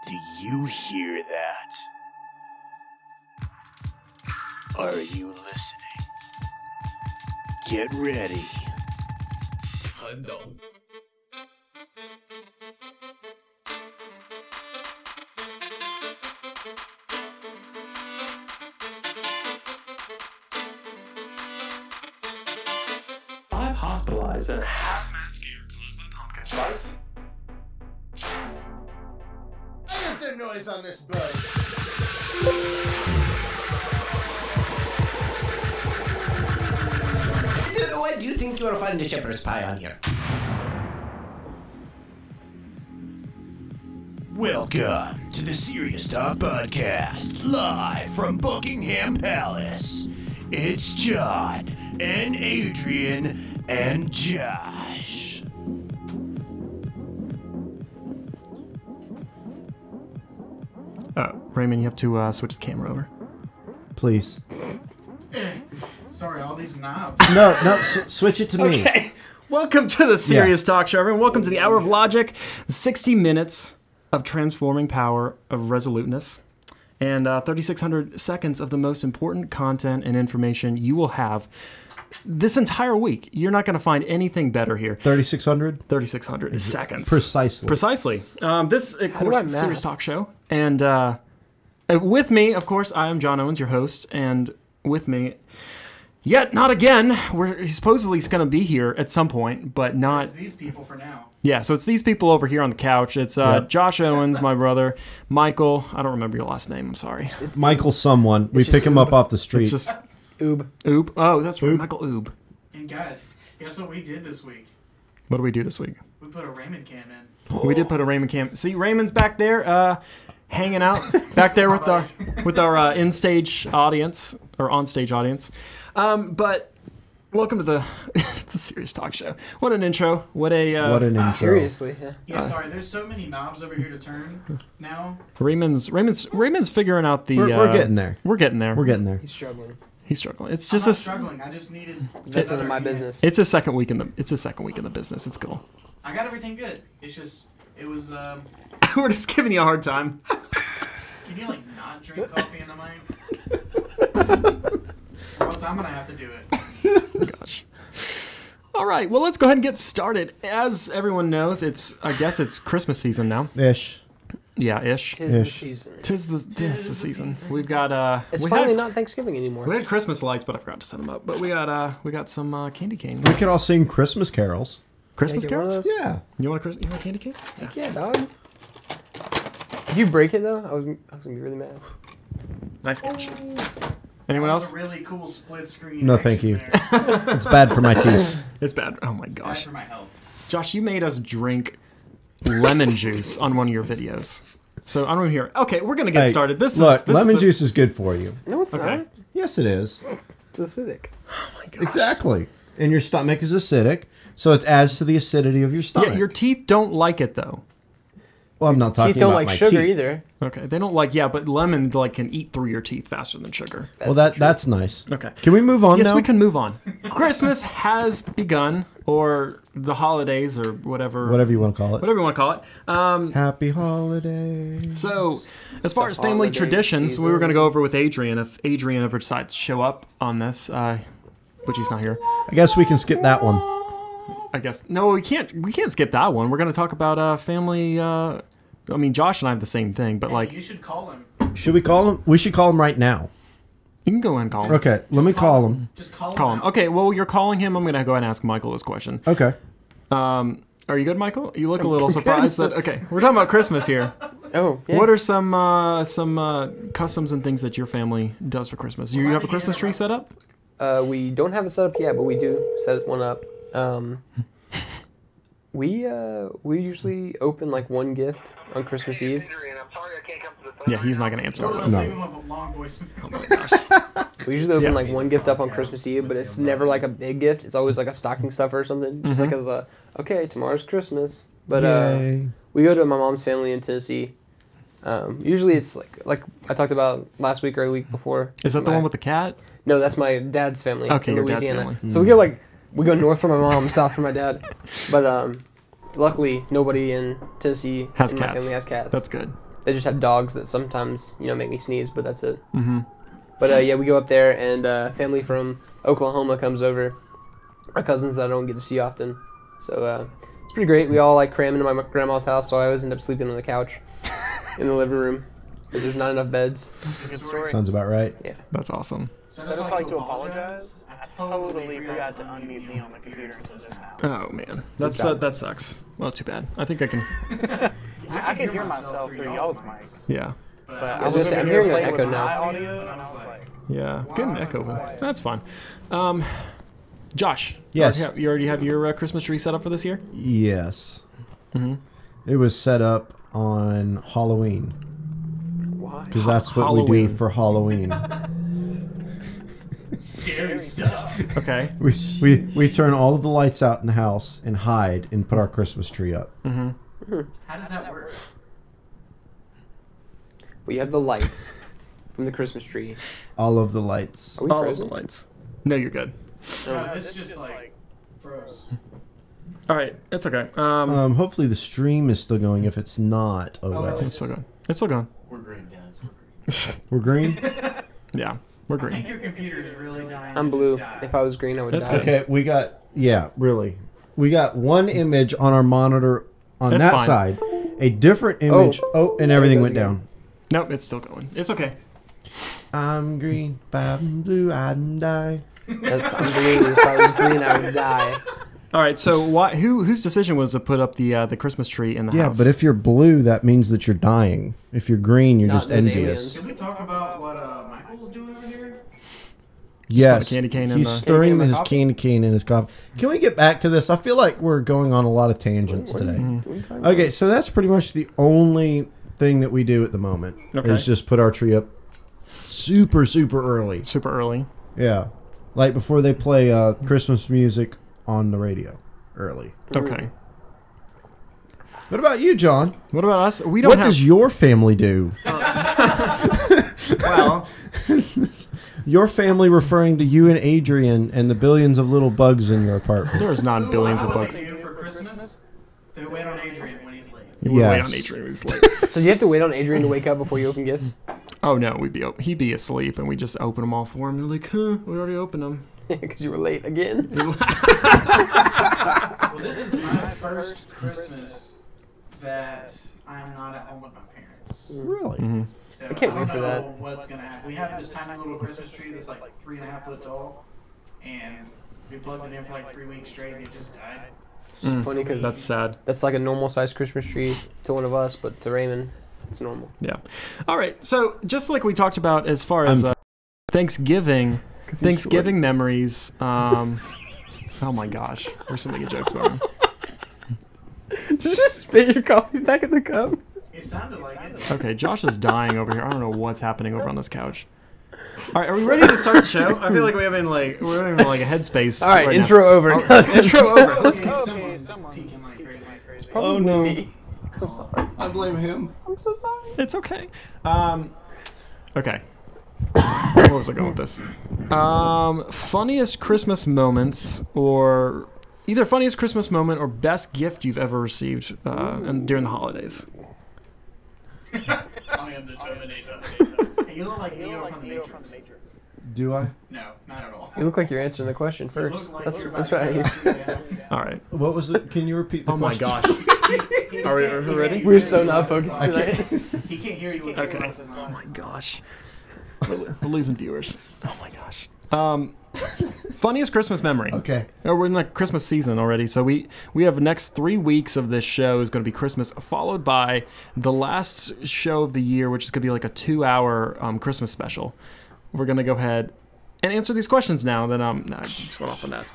Do you hear that? Are you listening? Get ready. No. I'm hospitalized and a hazmat scare caused by pumpkin spice. I guess there's noise on this boat. Why do you think you are finding a shepherd's pie on here? Welcome to the Serious Talk Podcast, live from Buckingham Palace. It's John and Adrian and Josh. Raymond, you have to switch the camera over. Please. Sorry, all these knobs. No, switch it to me. Okay. Welcome to the Serious Talk Show, everyone. Welcome to the Hour of Logic, 60 minutes of transforming power of resoluteness, and 3,600 seconds of the most important content and information you will have this entire week. You're not going to find anything better here. 3,600? 3,600 seconds. Precisely. This, of course, is the Serious Talk Show. And with me, of course, I am John Owens, your host, and with me... Yet not again. He's supposedly going to be here at some point, but not. It's these people for now. Yeah, so it's these people over here on the couch. It's Josh Owens, my brother, Michael. I don't remember your last name. I'm sorry. It's Michael someone. We pick him up off the street. It's just Oob. Oob. Oh, that's right, Michael Oob. And guys, guess what we did this week? What do we do this week? We put a Raymond cam in. We did put a Raymond cam. See, Raymond's back there, hanging out back there with our in-stage audience or on-stage audience. But welcome to the Serious Talk Show. What an intro! What an intro! Seriously, yeah. Yeah, sorry. There's so many knobs over here to turn now. Raymond's figuring out the. We're getting there. We're getting there. We're getting there. He's struggling. He's struggling. It's I'm just not struggling. I just needed. That's none of my cam. business. It's a second week in the. It's a second week in the business. It's cool. I got everything good. It's just it was. We're just giving you a hard time. Can you not drink coffee in the mic? Or else I'm gonna have to do it. Gosh. All right. Well, let's go ahead and get started. As everyone knows, I guess it's Christmas season now. Ish. Yeah, ish. Tis the season. Tis the season. We've got It's finally not Thanksgiving anymore. We had Christmas lights, but I forgot to set them up. But we got some candy canes. We could all sing Christmas carols. Christmas Can I get one carols? of those? Yeah. You want a candy cane? Yeah, dog. If you break it though, I was gonna be really mad. Nice catch. Anyone That else? was a really cool split screen. No, thank you. There. It's bad for my teeth. It's bad. Oh my It's bad gosh. for my health. Josh, you made us drink lemon juice on one of your videos. So I don't hear. Okay, we're gonna get Hey, started. Look, lemon juice is good for you. No, it's Okay. not. Yes, it is. It's acidic. Oh my gosh. Exactly. And your stomach is acidic, so it adds to the acidity of your stomach. Yeah, your teeth don't like it though. Well, I'm not talking Teeth don't about like my sugar teeth. either. Okay, they don't like. Yeah, but lemon can eat through your teeth faster than sugar. Well, that's nice. Okay. Can we move on Yes, now? we can move on. Christmas has begun, or the holidays, or whatever. Whatever you want to call it. Whatever you want to call it. Happy holidays. So, as far as family holiday traditions, we were season. going to go over with Adrian. If Adrian ever decides to show up on this, which he's not here, I guess we can skip that one. I guess. No, we can't. We can't skip that one. We're going to talk about family. I mean, Josh and I have the same thing, but Hey, you should call him. Should we call him? We should call him right now. you can go ahead and call him. Okay, let me call him. Just call Call him. out. Okay. Well, you're calling him. I'm going to go ahead and ask Michael this question. Okay. Are you good, Michael? You look a little surprised that. Okay, we're talking about Christmas here. Oh, yeah. What are some customs and things that your family does for Christmas? Do you have a Christmas tree set up? We don't have it set up yet, but we do set one up. We usually open one gift on Christmas Eve. Yeah, he's not gonna answer the Oh, phone. let's leave him with a long voice. Oh my gosh. We usually open one gift up on Christmas Eve, but it's never a big gift. It's always a stocking stuffer or something. Just as okay, tomorrow's Christmas. But Yay. we go to my mom's family in Tennessee. Usually it's like I talked about last week or the week before. Is that the one with the cat? No, that's my dad's family. Okay, in your dad's Louisiana. family. So we go north for my mom, south for my dad. But luckily nobody in Tennessee Has in my cats. family has cats. That's good. They just have dogs that sometimes, make me sneeze, but that's it. Mm-hmm. But yeah, we go up there, and family from Oklahoma comes over. Our cousins that I don't get to see often. So it's pretty great. We all like cram into my grandma's house, so I always end up sleeping on the couch in the living room because there's not enough beds. Good story. Sounds about right. Yeah. That's awesome. So I just like to apologize. I totally forgot to unmute me on the computer until just now. Oh man, that sucks. Well, too bad. I think I can. I can hear myself through y'all's mics. Yeah. But I was I'm hearing an echo now. Audio, and I was like, Yeah. Get an echo. That's fine. Josh. Yes. You already have your Christmas tree set up for this year? Yes. Mm-hmm. It was set up on Halloween Why? because that's what we Halloween. do for Halloween. scary stuff. Okay. We turn all of the lights out in the house and hide and put our Christmas tree up. Mm-hmm. How does that work? We have the lights from the Christmas tree. All of the lights. Are we All of frozen? the lights. No, you're good. No, this just like froze. All right. It's okay. Hopefully the stream is still going. If it's not, oh well. It's still going. It's still going. We're green, guys. We're green. Yeah. We're I green. think your computer's really dying. I'm to blue. just die. If I was green, I would That's die. Okay, we got really. We got one image on our monitor on That's that fine. side, a different image. Oh, and everything went again. down. Nope. It's still going. It's okay. I'm green, I'm blue, I'd die. I'm green. If I was green, I would die. All right. So whose decision was to put up the Christmas tree in the Yeah, house? but if you're blue, that means that you're dying. If you're green, you're Not just those envious. Can we talk about what Michael's doing over here? Yes, put a candy cane in he's the- stirring Candy cane in his my coffee? candy cane in his coffee. Can we get back to this? I feel like we're going on a lot of tangents today. Mm-hmm. Okay, so that's pretty much the only thing that we do at the moment Okay. is just put our tree up super early. Super early. Yeah, like before they play Christmas music on the radio early. Okay. What about you, John? What about us? We don't What have. does your family do? Well, Your family referring to you and Adrian and the billions of little bugs in your apartment. There's not billions of what bugs. they do for Christmas? They wait on Adrian when he's late. You would wait Yes. on Adrian. He's late. So do you have to wait on Adrian to wake up before you open gifts? Oh no, he'd be asleep, and we just open them all for him. They're like, huh, we already opened them. Because you were late again. Well, this is my first Christmas that I'm not at home with my parents. Really? Mm-hmm. So I can't wait don't for know that. what's gonna happen. We have this tiny little Christmas tree that's like 3.5 foot tall, and we plugged it in for like 3 weeks straight, and it just died. Mm. Funny because That's sad. that's like a normal sized Christmas tree to one of us, but to Raymond, it's normal. Yeah. All right. So just like we talked about as far as Thanksgiving memories. Oh my gosh, we're still making jokes about him. Did you just spit your coffee back in the cup? It sounded like it. Okay, Josh is dying over here. I don't know what's happening over on this couch. All right, are we ready to start the show? I feel like we're in like a headspace. All right, now. intro over. Intro over. Let's go. Someone's peeking like crazy. Oh no. I'm sorry. I blame him. I'm so sorry. It's okay. Okay. Where was I going with this? Funniest Christmas moments, or either funniest Christmas moment or best gift you've ever received during the holidays. I am the Terminator. Hey, you look like Neo from the Matrix. Do I? No, not at all. You look like you're answering the question You first. look like That's, you're that's about right. to All right. What was it? Can you repeat the Oh my question? gosh. Are we ready? We're so not focused tonight. He can't hear you with his Okay. glasses Oh on. my gosh. We're losing viewers. Oh my gosh. Funniest Christmas memory. Okay. Oh, we're in like Christmas season already, so we have the next 3 weeks of this show is going to be Christmas, followed by the last show of the year, which is going to be like a 2-hour Christmas special. We're going to go ahead and answer these questions now. Then I just went off on that.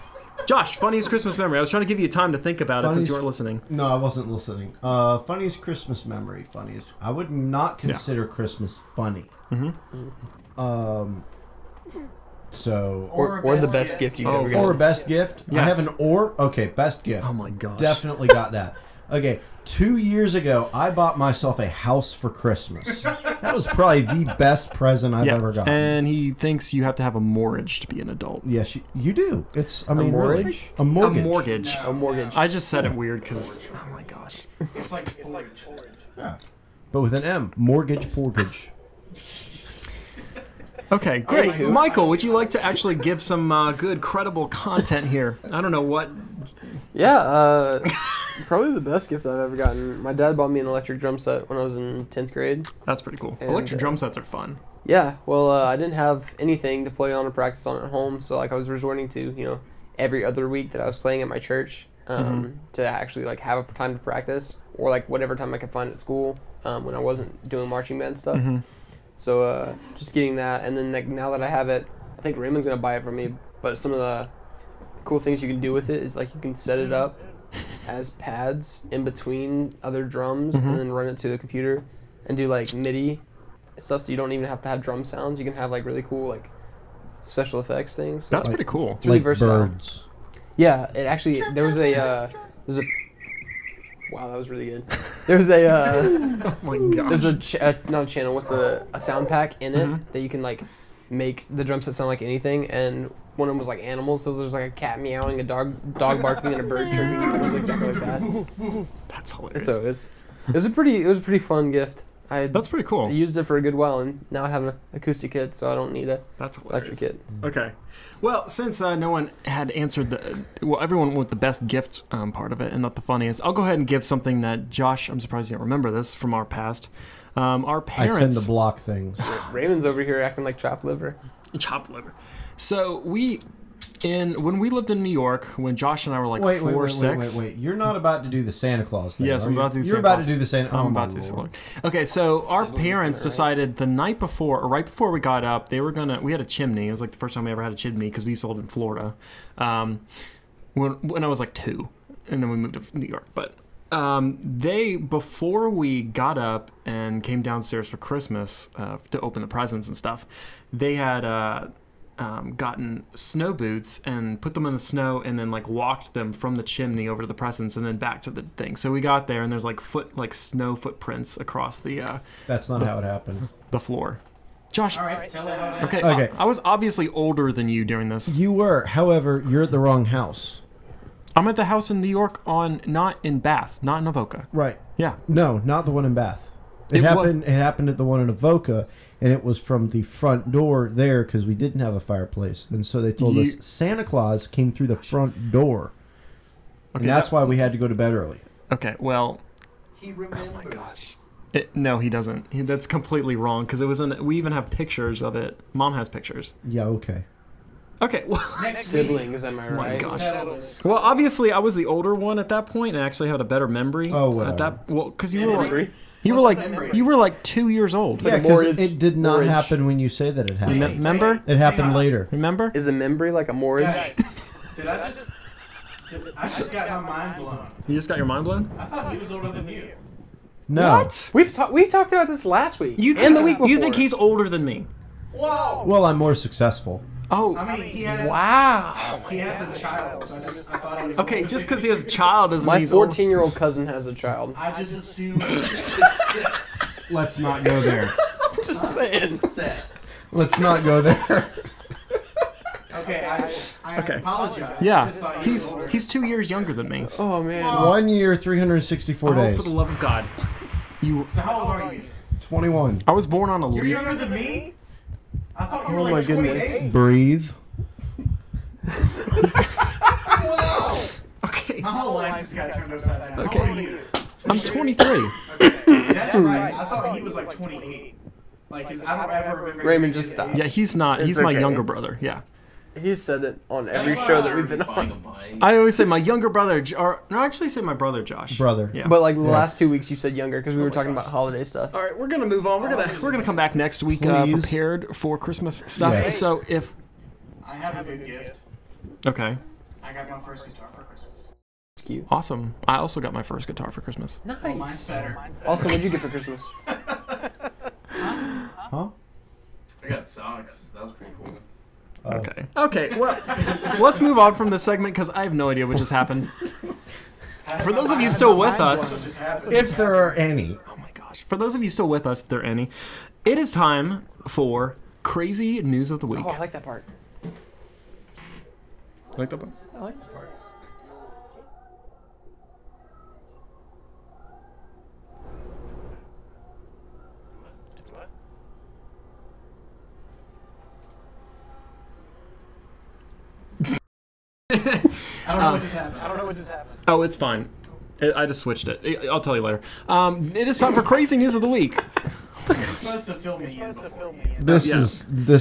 Josh, funniest Christmas memory. I was trying to give you time to think about it since you weren't listening. No, I wasn't listening. Funniest Christmas memory. Funniest. I would not consider Christmas funny. Mm-hmm. So. Or the best gift you've ever Or gotten. best gift. Yes. I have an or. Okay, best gift. Oh my gosh. Definitely got that. Okay, 2 years ago, I bought myself a house for Christmas. That was probably the best present I've ever gotten. And he thinks you have to have a mortgage to be an adult. Yes, you do. It's, I mean, mortgage? really, a mortgage. A mortgage. A mortgage. I just said it weird because, oh my gosh. It's like porridge. Yeah. but with an M. Mortgage, porgage. Okay, great. Michael, would you like to actually give some good, credible content here? I don't know what. Yeah, probably the best gift I've ever gotten. My dad bought me an electric drum set when I was in 10th grade. That's pretty cool. And, Electric drum sets are fun. Yeah, well, I didn't have anything to play on or practice on at home, so like I was resorting to, every other week that I was playing at my church to actually like have a time to practice, or like whatever time I could find at school when I wasn't doing marching band stuff. So just getting that, and then like now that I have it, I think Raymond's gonna buy it for me. But some of the cool things you can do with it is like you can set it up as pads in between other drums, and then run it to the computer and do like MIDI stuff. So you don't even have to have drum sounds. You can have like really cool like special effects things. That's pretty cool. It's really like versatile. birds. Yeah, it actually there was a wow, that was really good. There was a Oh my gosh. there's not a channel. What's a sound pack in it that you can like make the drum set sound like anything, and one of them was like animals. So there's like a cat meowing, a dog barking, and a bird chirping. It was exactly like that. That's hilarious. So it was a pretty fun gift. That's pretty cool. I used it for a good while, and now I have an acoustic kit, so I don't need a That's electric hilarious. kit. Okay. Well, since no one had answered everyone with the best gift part of it and not the funniest, I'll go ahead and give something that Josh, I'm surprised you don't remember this from our past. Our parents. I tend to block things. Raymond's over here acting like chopped liver. Chopped liver. So when we lived in New York, when Josh and I were like Wait, 4 or 6. wait. You're not about to do the Santa Claus thing. Yes, are I'm you? about to do You're Santa about Claus. to do the Santa. I'm Oh, about my to do Lord. Santa. Okay, so our parents decided the night before, or right before we got up, we had a chimney. It was like the first time we ever had a chimney because we used to live in Florida. When I was like 2, and then we moved to New York. But before we got up and came downstairs for Christmas to open the presents and stuff, they had gotten snow boots and put them in the snow and then like walked them from the chimney over to the presents and then back to the thing. So we got there and there's like snow footprints across the That's not how it happened. the floor. Josh. All right, tell it how it Okay. Okay. I was obviously older than you during this. You were, however, you're at the wrong house. I'm at the house in New York not in Bath, not in Avoca. Right. Yeah. No, not the one in Bath. It happened at the one in Avoca, and it was from the front door there because we didn't have a fireplace. And so they told us Santa Claus came through the front door. Okay, And that's why we had to go to bed early. Okay, well, He remembers. Oh my gosh. no, he doesn't. That's completely wrong because it was we even have pictures of it. Mom has pictures. Yeah, okay. Okay, well, Siblings, am I my right? gosh. Settle this. well, obviously I was the older one at that point and actually had a better memory. Oh, whatever. At that, well, because you Yeah, were memory? like, you were What's like a memory? you were like 2 years old. Yeah, a because mortgage- it did not mortgage. happen when you say that it happened. Remember? It happened later. Remember? Is a memory like a mortgage? Guys, I just got my mind blown. You just got your mind blown? I thought he was older than you. No. What? We talked about this last week You and the week before. You think he's older than me? Whoa! Well, I'm more successful. Oh, I mean, he has Wow. he has a child, so I thought he was okay. older Just than because he has a child doesn't mean My he's old. 14-year-old cousin has a child. I just assumed he was 6'6". Let's not go there. Just saying. 6'6". Let's not go there. Okay, I Okay. apologize. I Yeah, just thought he was older. he's 2 years younger than me. Oh man. 1 year, 364 Oh, days. for the love of God! So how old are you? 21. I was born on a You're leap. younger than me? I thought you were Oh my like goodness. 28. Breathe. Wow! Okay, My whole life just got turned upside down. Okay. How old are you? I'm 23. Okay, that's right. I thought he was like 28. Like, 'cause I don't ever remember. Raymond, his just stop. age. Yeah, he's not. He's It's my okay. younger brother. Yeah. He's said it on every show that we've been on. I always say my younger brother, or no, I actually say my brother Josh. Brother. Yeah. But like the last 2 weeks, you said younger because we were talking about holiday stuff. All right, we're gonna move on. We're gonna come back next week Please. prepared for Christmas stuff. Yes. So if I have a good gift. okay, I got my first guitar for Christmas. Cute. awesome. I also got my first guitar for Christmas. Oh, mine's better. Also, what'd you get for Christmas? Huh? I got socks. That was pretty cool. Okay. Okay. Well, let's move on from this segment because I have no idea what just happened. For those of you still with us, If there are any. oh my gosh, for those of you still with us, if there are any, it is time for crazy news of the week. Oh, I like that part. Like that one? I like that part. I don't know what just happened. Oh, it's fine. I just switched it. I'll tell you later. It is time for crazy news of the week. You're supposed to film me in before. This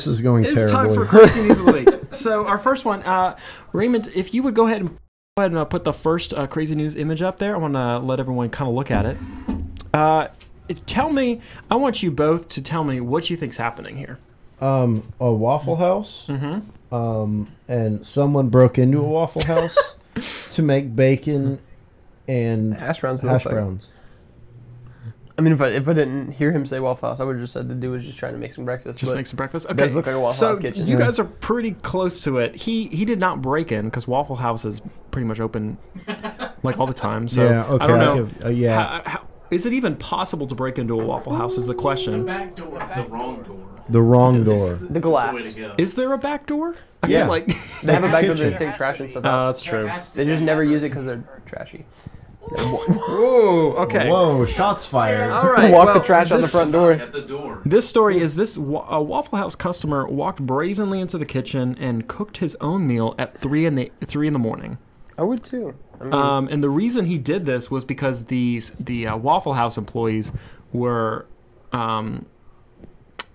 is going It's terribly. time for crazy news of the week. So our first one, Raymond, if you would go ahead and put the first crazy news image up there. I want to let everyone kind of look at it. Tell me, I want you both to tell me what you think's happening here. A Waffle House. Mm-hmm. And someone broke into a Waffle House to make bacon and Hash browns. hash browns. I mean, if I didn't hear him say Waffle House, I would have just said the dude was just trying to make some breakfast. Just make some breakfast. Okay. It does look like a Waffle House kitchen. You guys are pretty close to it. He did not break in because Waffle House is pretty much open like all the time. So Yeah, okay, I don't I'll know. give- yeah. How, is it even possible to break into a Waffle House? Is the The question. back door. The wrong door. The wrong door. The The glass. way to go. Is there a back door? I Yeah. feel like. They have a back door Kitchen. to take trash and stuff out. That's true. They just never use it because they're trashy. Ooh, okay. Whoa, shots fired. All right. Walk the well, trash out the this- front door. At the door. This story is this: a Waffle House customer walked brazenly into the kitchen and cooked his own meal at 3 in the morning. I would too. I mean, And the reason he did this was because the Waffle House employees were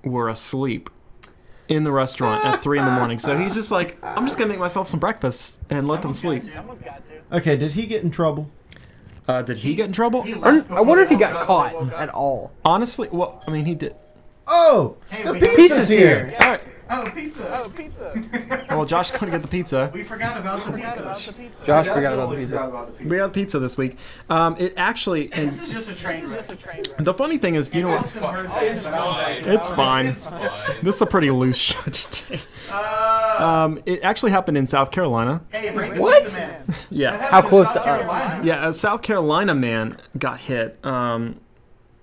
asleep in the restaurant at 3 in the morning. So he's just like, I'm just gonna make myself some breakfast and let them sleep. Someone's got to. Okay, did he get in trouble? Did he get in trouble? He I left I wonder if he before got they caught woke up. at all. Honestly, well, I mean, he did. Oh, Hey, the we have pizza's here. All right. Oh, pizza. Well, Josh couldn't get the pizza. We forgot about the pizza. Josh forgot about the pizza. We got pizza this week. It actually, and This is just a train wreck. the funny thing is, do you know what? Austin heard that, but I was like, It's fine. It's fine. This is a pretty loose show today. It actually happened in South Carolina. Hey, bring the What? pizza man. Yeah. That happened How in close South to us? Carolina. Yeah, a South Carolina man got hit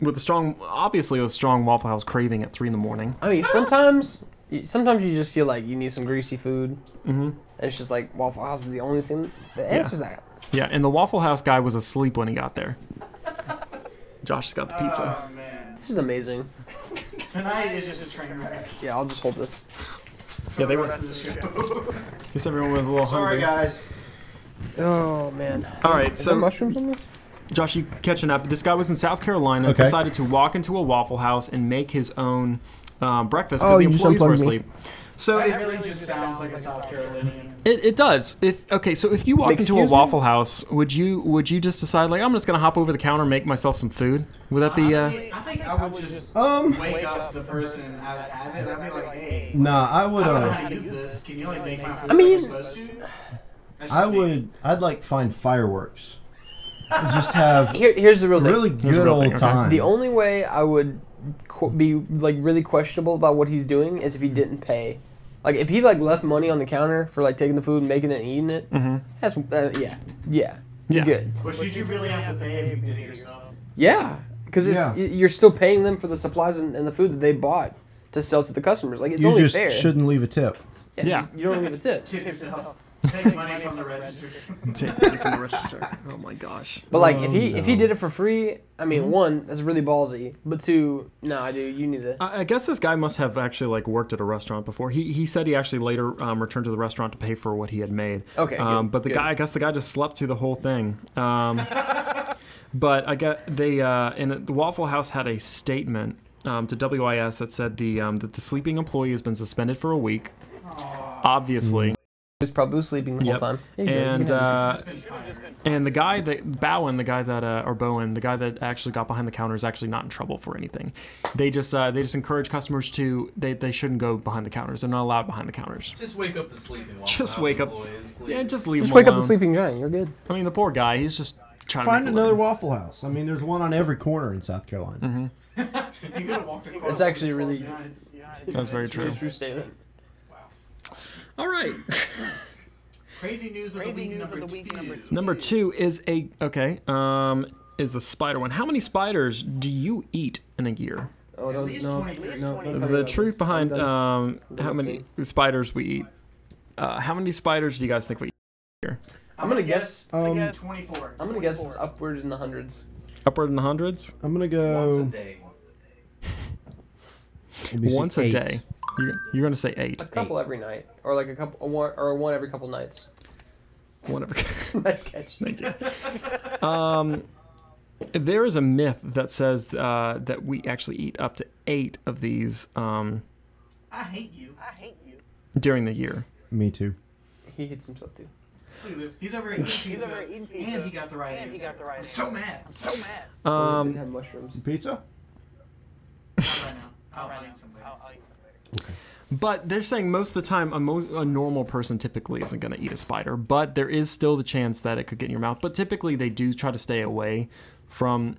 with a strong Waffle House craving at 3 in the morning. I mean, sometimes you just feel like you need some greasy food, Mm-hmm. and it's just like Waffle House is the only thing that answers that. Yeah, and the Waffle House guy was asleep when he got there. Josh has got the pizza. Oh, man. This is amazing. Tonight is just a train wreck. Yeah, I'll just hold this. Yeah, they were. Rest of the show. Guess everyone was a little hungry. guys. Oh man. All right, Is there so mushrooms on this? Josh, you catching up? This guy was in South Carolina. Okay. Decided to walk into a Waffle House and make his own breakfast Oh, because the you just employees were unplugged me. asleep. So That if, really just sounds like a South Carolinian. it does. So if you walk into a Excuse me? Waffle House, would you just decide like I'm just gonna hop over the counter and make myself some food? Would that be? Honestly, I think I would just wake up the person out of habit. I'd be like, hey, Nah, I would. I don't know how to use this. Can you like make my food I mean- like you're supposed to? That's just me. I'd like find fireworks. And just have Here's the real thing. really the good real old thing, okay. time. The only way I would be like really questionable about what he's doing is if he didn't pay. Like if he like left money on the counter for like taking the food and making it and eating it. Mm-hmm. That's yeah. Yeah. You're good. But should you really have to pay if you did it yourself? Yeah, because Yeah. you're still paying them for the supplies and the food that they bought to sell to the customers. Like it's You only just fair. shouldn't leave a tip. Yeah. You don't give a tip. Tip yourself. Take money from the register. Take money from the register. Oh my gosh. But like Oh, if he no. did it for free, I mean, one, that's really ballsy. But two, nah, dude, you need to. I guess this guy must have actually like worked at a restaurant before. He said he actually later returned to the restaurant to pay for what he had made. Okay, good, but the good. guy, I guess the guy just slept through the whole thing. But I get they and the Waffle House had a statement to WIS that said that the sleeping employee has been suspended for a week. Obviously. He was probably sleeping the Yep. whole time. Yeah, you good. And the guy that Bowen, the guy that actually got behind the counter is actually not in trouble for anything. They just encourage customers to they shouldn't go behind the counters. They're not allowed behind the counters. Just wake up the sleeping Waffle Just House wake up. employees, please. Yeah, just leave Just him wake up alone. the sleeping giant. You're good. I mean, the poor guy. He's just trying Find to make a another living. Waffle House. I mean, there's one on every corner in South Carolina. You could have walked across. It's actually really. That's very true. True statement. All right. Crazy news of the week number two. Number 2 is is the spider one. How many spiders do you eat in a year? Oh, don't, least no, 23. no, don't tell me The about truth this. behind I'm done. how many spiders we eat. How many spiders do you guys think we eat? I'm gonna guess. 24. I'm gonna guess upwards in the hundreds. Upward in the hundreds? I'm gonna Once a go day. let me see, Once a 8. day. You're going to say 8. A couple every night, or like a couple, or one every couple nights. Whatever. Nice catch. Thank you. There is a myth that says that we actually eat up to 8 of these I hate you. during the year. Me too. He hits himself too. Look at this. He's over here eating pizza, and he got the right answer. I'm so mad. Didn't have mushrooms. Pizza? Not right now. I'll eat somebody. But they're saying most of the time a normal person typically isn't going to eat a spider, but there is still the chance that it could get in your mouth. But typically they do try to stay away from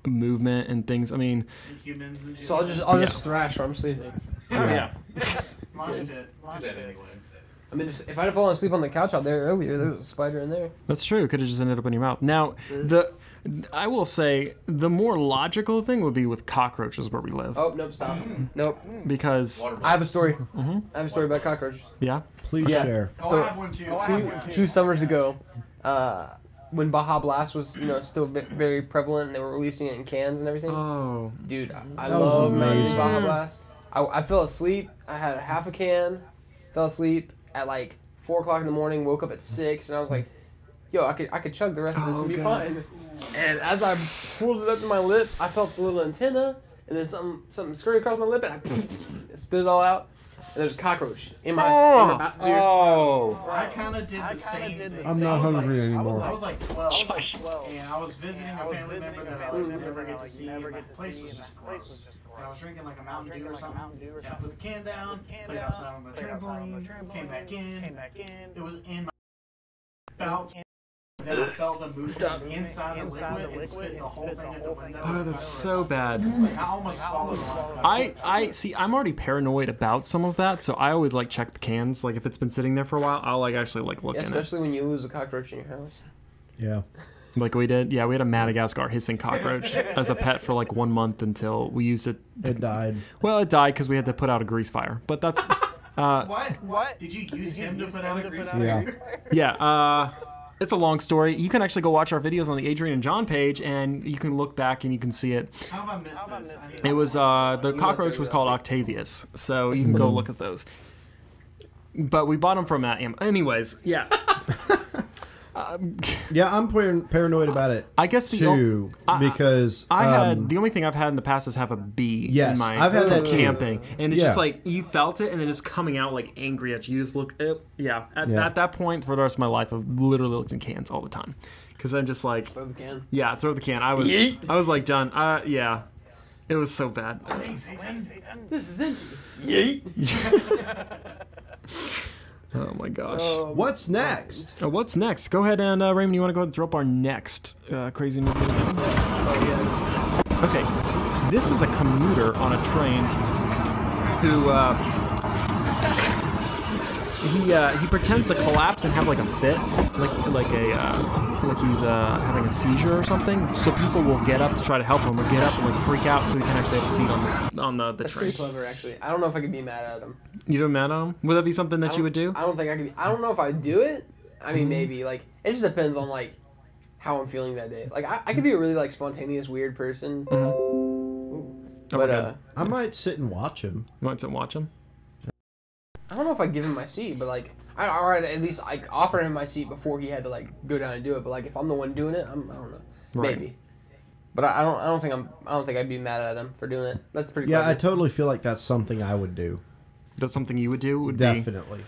movement and things. I mean, Humans and So I'll just thrash while I'm sleeping. yeah. Mosh pit. Do that anyway. I mean, if I had fallen asleep on the couch out there earlier, there was a spider in there. That's true. Could have just ended up in your mouth. Now, I will say the more logical thing would be with cockroaches where we live. Oh, nope, stop. Nope. Because, I have a story. I have a story about cockroaches. yeah. Please Yeah. share. Oh, I have one too. Two summers ago, when Baja Blast was still very prevalent and they were releasing it in cans and everything. Oh. Dude, I That was love amazing. Baja Blast. I fell asleep. I had a half a can. Fell asleep at like 4 o'clock in the morning. Woke up at 6, and I was like, "Yo, I could chug the rest of this and be fine." And as I pulled it up to my lip, I felt the little antenna, and then something scurried across my lip, and I spit it all out. And there's a cockroach in my mouth. Dude. Oh. I kind of did the same thing. I'm not hungry anymore. I was like 12, and I was visiting a family member that I would never get to see, and the place was just gross. And I was drinking like a Mountain Dew or something, and I put the can down, played outside on the trampoline, came back in, it was in my mouth, then I felt the movement inside the liquid and spit the whole thing at the window. Oh, that's so bad. Like, I almost swallowed one. I see. I'm already paranoid about some of that, so I always like check the cans. Like if it's been sitting there for a while, I'll like actually like look Yeah, in it. especially when you lose a cockroach in your house. Yeah. Like we did. Yeah, we had a Madagascar hissing cockroach as a pet for like 1 month until we used it. It died. Well, it died because we had to put out a grease fire. But that's What? Did you use him to put out a grease fire? Yeah. yeah. It's a long story. You can actually go watch our videos on the Adrian and John page, and you can look back and you can see it. How have I missed this? I need It was the cockroach was called Octavius, so you can go look at those. But we bought them from anyways, yeah. Yeah, I'm paranoid about it. I guess because I had the only thing I've had in the past is have a bee Yes, in my I've had that too. camping, and it's Yeah. just like you felt it, and then just coming out like angry at you. You just look, At that point, for the rest of my life, I've literally looked in cans all the time, because I'm just like, Throw the can. yeah, throw the can. I was like done. Yeah, it was so bad. This is empty. Yeet. Oh my gosh. What's next? What's next? Go ahead and Raymond, you want to go ahead and throw up our next crazy news? Okay, this is a commuter on a train who he pretends to collapse and have like a fit, like he's having a seizure or something. So people will get up to try to help him, or get up and like freak out so he can actually have a seat on the That's train. pretty clever, actually. I don't know if I could be mad at him. You don't mad at him? Would that be something that you would do? I don't think I could be. I don't know if I'd do it. I mean, maybe. Like, it just depends on, like, how I'm feeling that day. Like, I could be a really, like, spontaneous, weird person. But, I might sit and watch him. You want to watch him? I don't know if I'd give him my seat, but, like, I'd at least, like, offer him my seat before he had to, like, go down and do it. But, like, if I'm the one doing it, I don't know. Right. Maybe. But I don't think I'd be mad at him for doing it. That's pretty Yeah, clever. I totally feel like that's something I would do. That's something you would do? Definitely.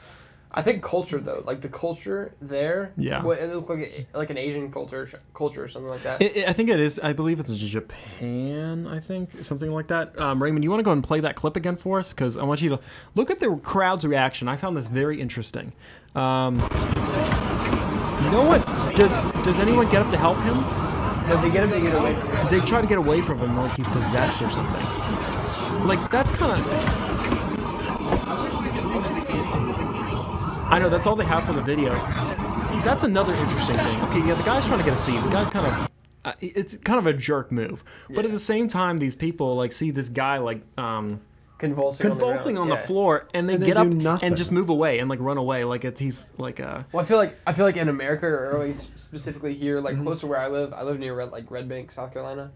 I think culture though, like the culture there, Yeah. it looks like an Asian culture or something like that. I think it is. I believe it's Japan. I think something like that. Raymond, you want to go and play that clip again for us? Because I want you to look at the crowd's reaction. I found this very interesting. You know what? Does anyone get up to help him? No, they get him to get away from him. They try to get away from him like he's possessed or something. Like that's kind of. I wish we could see the beginning. I know, that's all they have for the video. That's another interesting thing. Okay, yeah, the guy's trying to get a seat. The guy's kind of... it's kind of a jerk move. But at the same time, these people, like, see this guy, like... convulsing on the floor, and they get up and just move away and, like, run away. Like, he's, like, a... Well, I feel like in America, or at least specifically here, like, close to where I live near, Red Bank, South Carolina.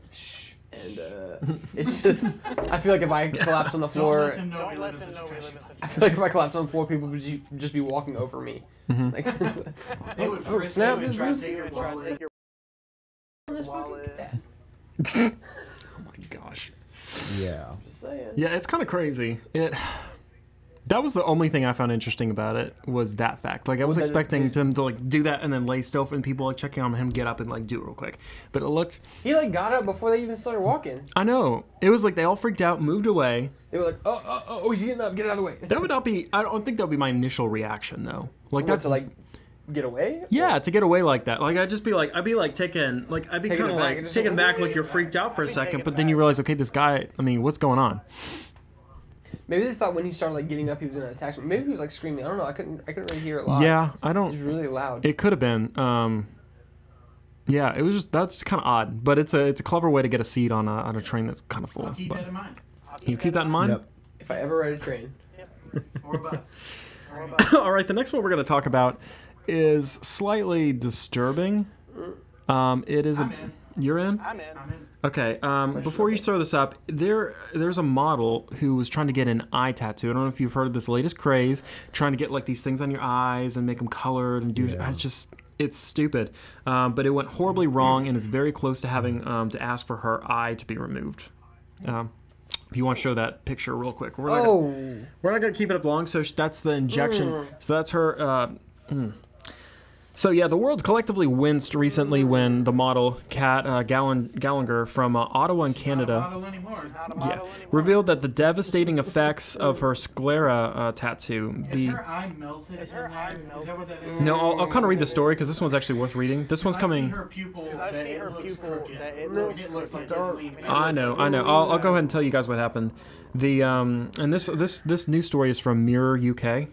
And it's just, I feel like if I collapse on the floor, Don't let them know we live in I feel like if I collapse on the floor, people would just be walking over me. Like, They would frisk snap you and this try to is- take your wallet. Oh my gosh. Yeah. Just saying. Yeah, it's kind of crazy. That was the only thing I found interesting about it was that fact. Like I was Well, expecting him to like do that and then lay still and people like checking on him get up and like do it real quick. But it looked He like got up before they even started walking. I know. It was like they all freaked out, moved away. They were like, oh, he's getting up, get out of the way. That would not be I don't think that would be my initial reaction though. Like What, that's to like get away? yeah, to get away like that. Like I'd be taken like I'd be Taken kind of aback like and just taken like, back like you're freaked out for a second, but then you realize okay, this guy, I mean, what's going on? Maybe they thought when he started like getting up, he was gonna attack him. Maybe he was like screaming. I don't know. I couldn't really hear it live. Yeah, I It don't was really loud. it could have been yeah, it was just that's kind of odd, but it's a clever way to get a seat on a train that's kind of full. I'll keep But that in mind. you keep that in mind? Yep. If I ever ride a train, Or a bus. All right, the next one we're going to talk about is slightly disturbing. It is I'm in. You're in? I'm in. Okay. Before you throw this up, there's a model who was trying to get an eye tattoo. I don't know if you've heard of this latest craze, trying to get like these things on your eyes and make them colored and do. Yeah. It's stupid. But it went horribly wrong and is very close to having to ask for her eye to be removed. If you want to show that picture real quick, we're not gonna keep it up long. So that's the injection. So that's her. So yeah, the world's collectively winced recently when the model Kat Gallinger from Ottawa in Canada Model anymore. revealed that the devastating effects of her sclera tattoo. Is her eye melted? Is that what that is? No, I'll kind of read the story because this one's actually worth reading. This one's I coming. see her pupil that it looks crooked. It looks like it's leaning. I know. I'll go ahead and tell you guys what happened. The and this news story is from Mirror UK.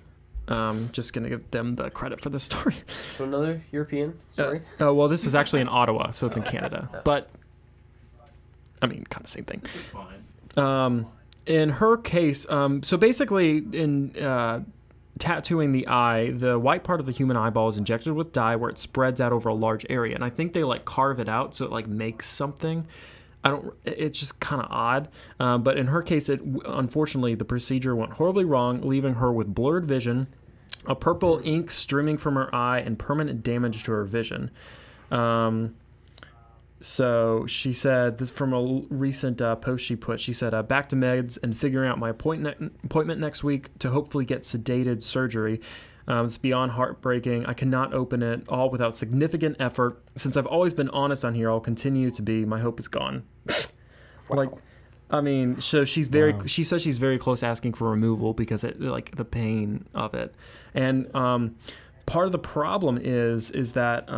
Just gonna give them the credit for this story. so another European story. Well, this is actually in Ottawa, so it's in Canada. But I mean, kind of same thing. It's fine. In her case, so basically, in tattooing the eye, the white part of the human eyeball is injected with dye where it spreads out over a large area, and I think they like carve it out so it like makes something. It's just kind of odd. But in her case, unfortunately, the procedure went horribly wrong, leaving her with blurred vision, a purple ink streaming from her eye, and permanent damage to her vision. So she said, this from a recent post she said, back to meds and figuring out my appointment next week to hopefully get sedated surgery. It's beyond heartbreaking. I cannot open it all without significant effort. Since I've always been honest on here, I'll continue to be. My hope is gone. Like, I mean, so she's very. Wow. She says she's very close to asking for removal because it like the pain of it, and part of the problem is that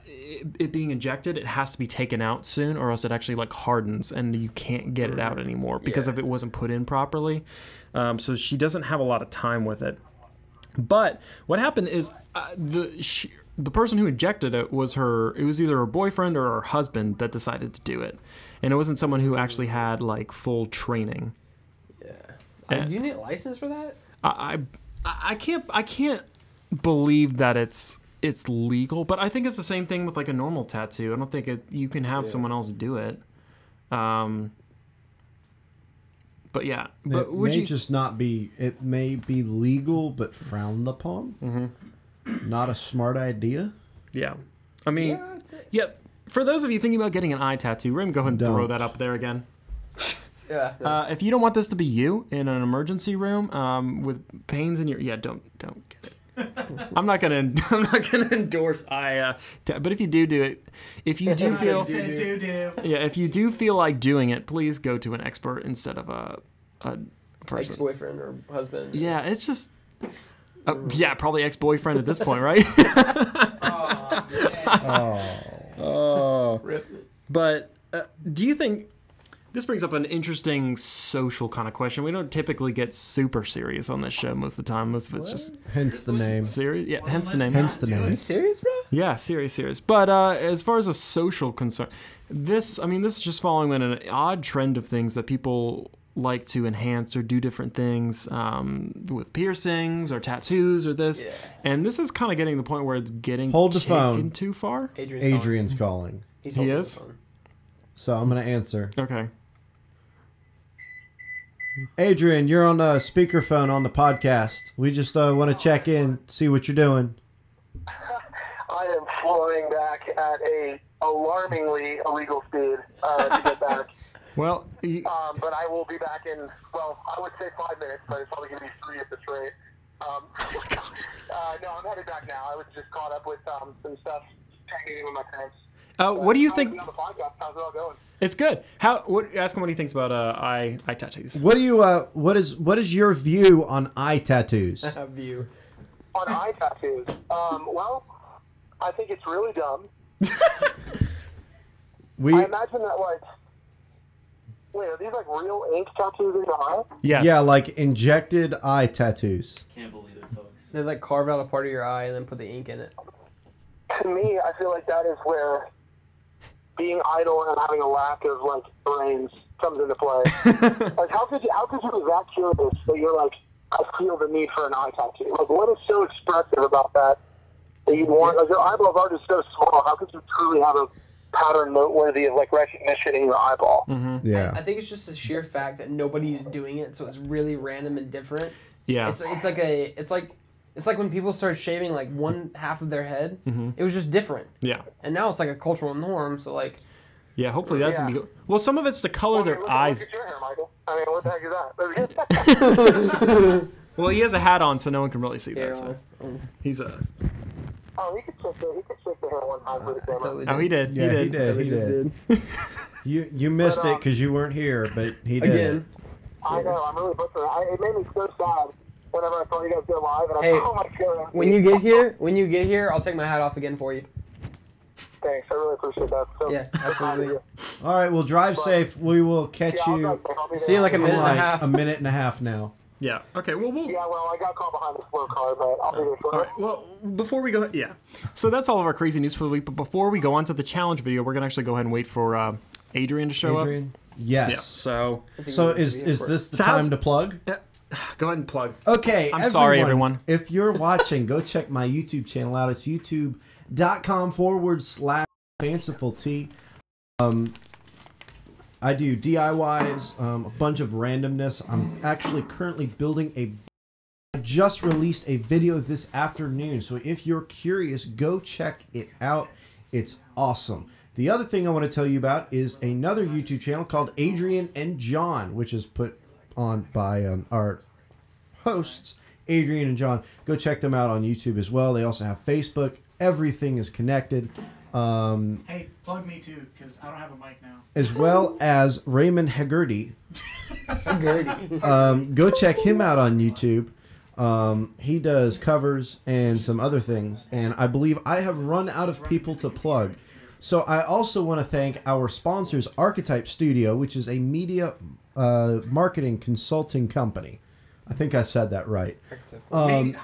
it being injected, it has to be taken out soon, or else it actually like hardens and you can't get it out anymore because if it wasn't put in properly. So she doesn't have a lot of time with it. But what happened is the person who injected it was either her boyfriend or her husband that decided to do it. And it wasn't someone who actually had like full training. Yeah. You need a license for that? I can't believe that it's legal, but I think it's the same thing with like a normal tattoo. I don't think you can have someone else do it. But yeah, but it may be legal but frowned upon. Mm-hmm. Not a smart idea. Yeah, I mean, for those of you thinking about getting an eye tattoo, Rim, go ahead and throw that up there again. Yeah. No. If you don't want this to be you in an emergency room with pains in your don't get it. I'm not gonna endorse but if you do it, if you do feel if you do feel like doing it, please go to an expert instead of a person. Ex-boyfriend or husband. Yeah, it's just probably ex-boyfriend at this point, right? Rip. But do you think this brings up an interesting social kind of question? We don't typically get super serious on this show most of the time. Most of it's just hence the name. Serious, yeah. Hence the name. Are you serious, bro? Yeah, serious. But as far as a social concern, this is just following an odd trend of things that people like to enhance or do different things with piercings or tattoos or this. Yeah. And this is kind of getting to the point where it's getting Hold the phone. too far. Adrian's calling. He is? So I'm going to answer. Okay. Adrian, you're on speakerphone on the podcast. We just want to check in, see what you're doing. I am flying back at a alarmingly illegal speed to get back. Well, but I will be back in, well, I would say 5 minutes, but it's probably going to be 3 at this rate. No, I'm headed back now. I was just caught up with some stuff, meeting with my parents. what do you think? On the podcast. How's it all going? It's good. Ask him what he thinks about eye tattoos. What do you what is your view on eye tattoos? View. On eye tattoos? Well, I think it's really dumb. I imagine that, like, wait, are these like real ink tattoos in your eye? Yes. Yeah, like injected eye tattoos. Can't believe it, folks. They like carve out a part of your eye and then put the ink in it. To me, I feel like that is where being idle and having a lack of like brains comes into play. Like, how could you be that curious that you're like, I feel the need for an eye tattoo? Like, what is so expressive about that you want? Like, your eyeballs are just so small. How could you truly have a pattern noteworthy of like recognition in your eyeball? Mm-hmm. Yeah. I think it's just the sheer fact that nobody's doing it, so it's really random and different. Yeah. It's like when people started shaving like one half of their head. Mm-hmm. It was just different. Yeah. And now it's like a cultural norm. So like. Yeah. Hopefully that's gonna be good. Well, some of it's to color their eyes. Look at your hair, Michael. I mean, what the heck is that? Well, he has a hat on, so no one can really see Yeah, that. So he's a. Oh, he could shake the hair one time for the camera. Totally Oh, he did. Yeah, he did. He did. You missed it because you weren't here, but he did. Again. I know, I'm really butchering it. It made me so sad whenever I saw you guys go live, and I'm Hey, like, oh my god. When you get here, I'll take my hat off again for you. Thanks, I really appreciate that. So, Yeah, absolutely. All right, well, drive safe. We will catch yeah, you I'll be See you in like a in minute and a like half. a minute and a half now. Yeah. Okay. Well, we'll. Yeah, well, I got caught behind the slow car, but I'll be there All shortly. right. Well, before we go, yeah. So that's all of our crazy news for the week. But before we go on to the challenge video, we're gonna actually go ahead and wait for Adrian to show Adrian? Yes. up. Yeah. So So is this the So how's- time to plug? go ahead and plug. Okay, I'm sorry, everyone. If you're watching, go check my YouTube channel out. It's youtube.com/fancifultea. I do DIYs, a bunch of randomness. I'm actually currently building I just released a video this afternoon, so if you're curious, go check it out. It's awesome. The other thing I want to tell you about is another YouTube channel called Adrian and John, which is put on by our hosts, Adrian and John. Go check them out on YouTube as well. They also have Facebook. Everything is connected. Hey, plug me too, because I don't have a mic now. As well as Raymond Haggerty. Go check him out on YouTube. He does covers and some other things. And I believe I have run out of people to plug. So I also want to thank our sponsors, Archetype Studio, which is a media marketing consulting company. I think I said that right.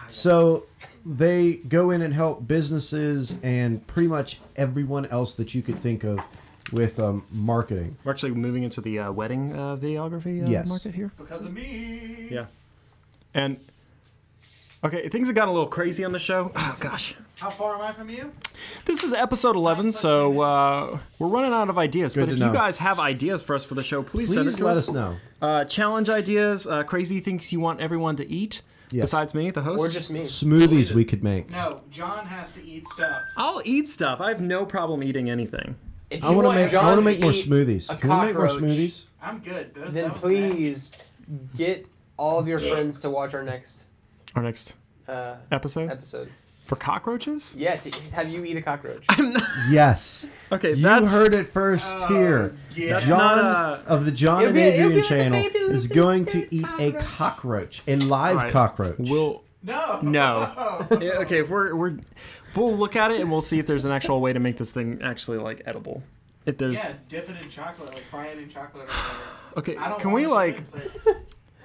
So they go in and help businesses and pretty much everyone else that you could think of with marketing. We're actually moving into the wedding videography Yes. market here. Because of me. Yeah. And okay, things have gotten a little crazy on the show. Oh gosh. How far am I from you? This is episode 11, so we're running out of ideas. Good But if to you know. guys have ideas for us for the show, please send it Please to let us. us know. Challenge ideas, crazy things you want everyone to eat, Yes. besides me, the host. Or just me. Smoothies we could make. No, John has to eat stuff. I'll eat stuff. I have no problem eating anything. If I you want to make. I John want to make more eat smoothies. a Can we make more cockroach, smoothies? I'm good. Then That was please get all of your friends to watch our next Our next episode episode. for cockroaches. Yeah, to have you eat a cockroach. Yes. Okay, You that's heard it first here. yeah. That's John not, of the John It'll and be- it'll Adrian be like a channel baby little is baby going to eat a cockroach, a live Right. cockroach. We'll No. no. Yeah, okay, if we'll look at it and we'll see if there's an actual way to make this thing actually like edible. If there's Yeah, dip it in chocolate, like fry it in chocolate or whatever. okay, I don't can we wanna do like it, but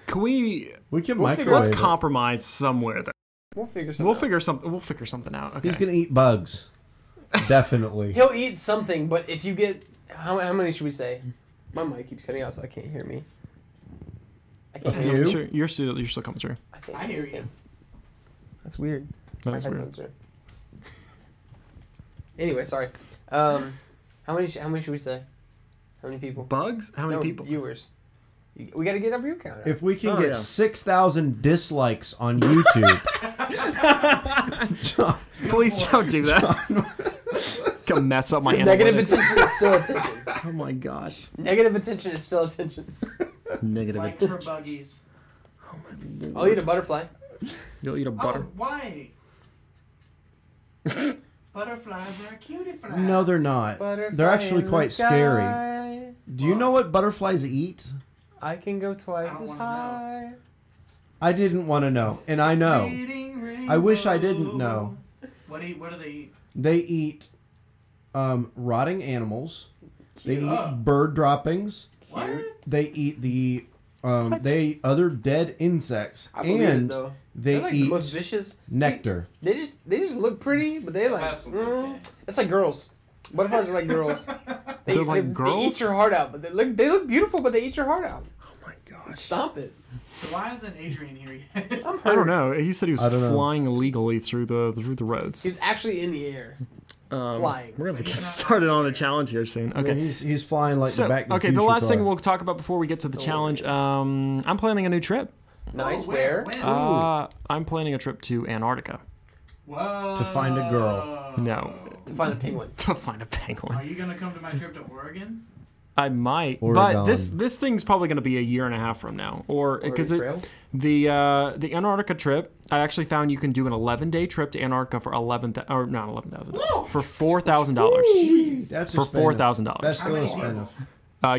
can we We can We'll figure- microwave let's it. compromise somewhere there. We'll figure something We'll out. figure something out. Okay. He's gonna eat bugs. Definitely. He'll eat something, but if you get how many should we say? My mic keeps cutting out, so I can't hear me. I can't A hear few? me. Sure, you're still coming through. I hear you. That's weird. That My is weird. headphones are- Anyway, sorry. How many should we say? How many people? Bugs? How many people? Viewers. We got to get our view count. If we can get 6,000 dislikes on YouTube, John, please don't do that. Gonna mess up my negative analytics. attention is still attention. Oh my gosh. Negative attention is still attention. Negative Like attention. for buggies. Oh my Lord. I'll eat a butterfly. You'll eat a butter. Oh, why? Butterflies are cutie flies. no, they're not. Butterfly They're actually in the quite sky. scary. Do you know what butterflies eat? I can go twice I don't as wanna high. I didn't want to know, and I know. Reading I wish I didn't rainbow. know. What do they eat? They eat rotting animals. They Cute. eat bird droppings. What? They eat the they eat other dead insects, I believe it, and though. they They're like the eat most vicious. nectar. They just look pretty, but they like. last one's okay. It's like girls. Butterflies are like girls. They're like girls? They eat your heart out, but they look beautiful, but they eat your heart out. Oh my gosh. Stomp it. So why isn't Adrian here yet? I'm hurt. I don't know. He said he was I don't know. flying illegally through the roads. He's actually in the air, flying. We're gonna get started on the challenge here soon. Yeah, Okay. he's flying like So, the back. To the okay, the Future last thing car. we'll talk about before we get to the challenge. I'm planning a new trip. Nice. Oh, Where? When? I'm planning a trip to Antarctica. Whoa. To find a girl. No, To find a penguin. to find a Are penguin. you gonna come to my trip to Oregon? I might, Oregon. but this thing's probably going to be a year and a half from now, or because Trail? the Antarctica trip. I actually found you can do an 11-day trip to Antarctica for $11,000 for $4,000 That's for expensive. $4,000 That's still many expensive.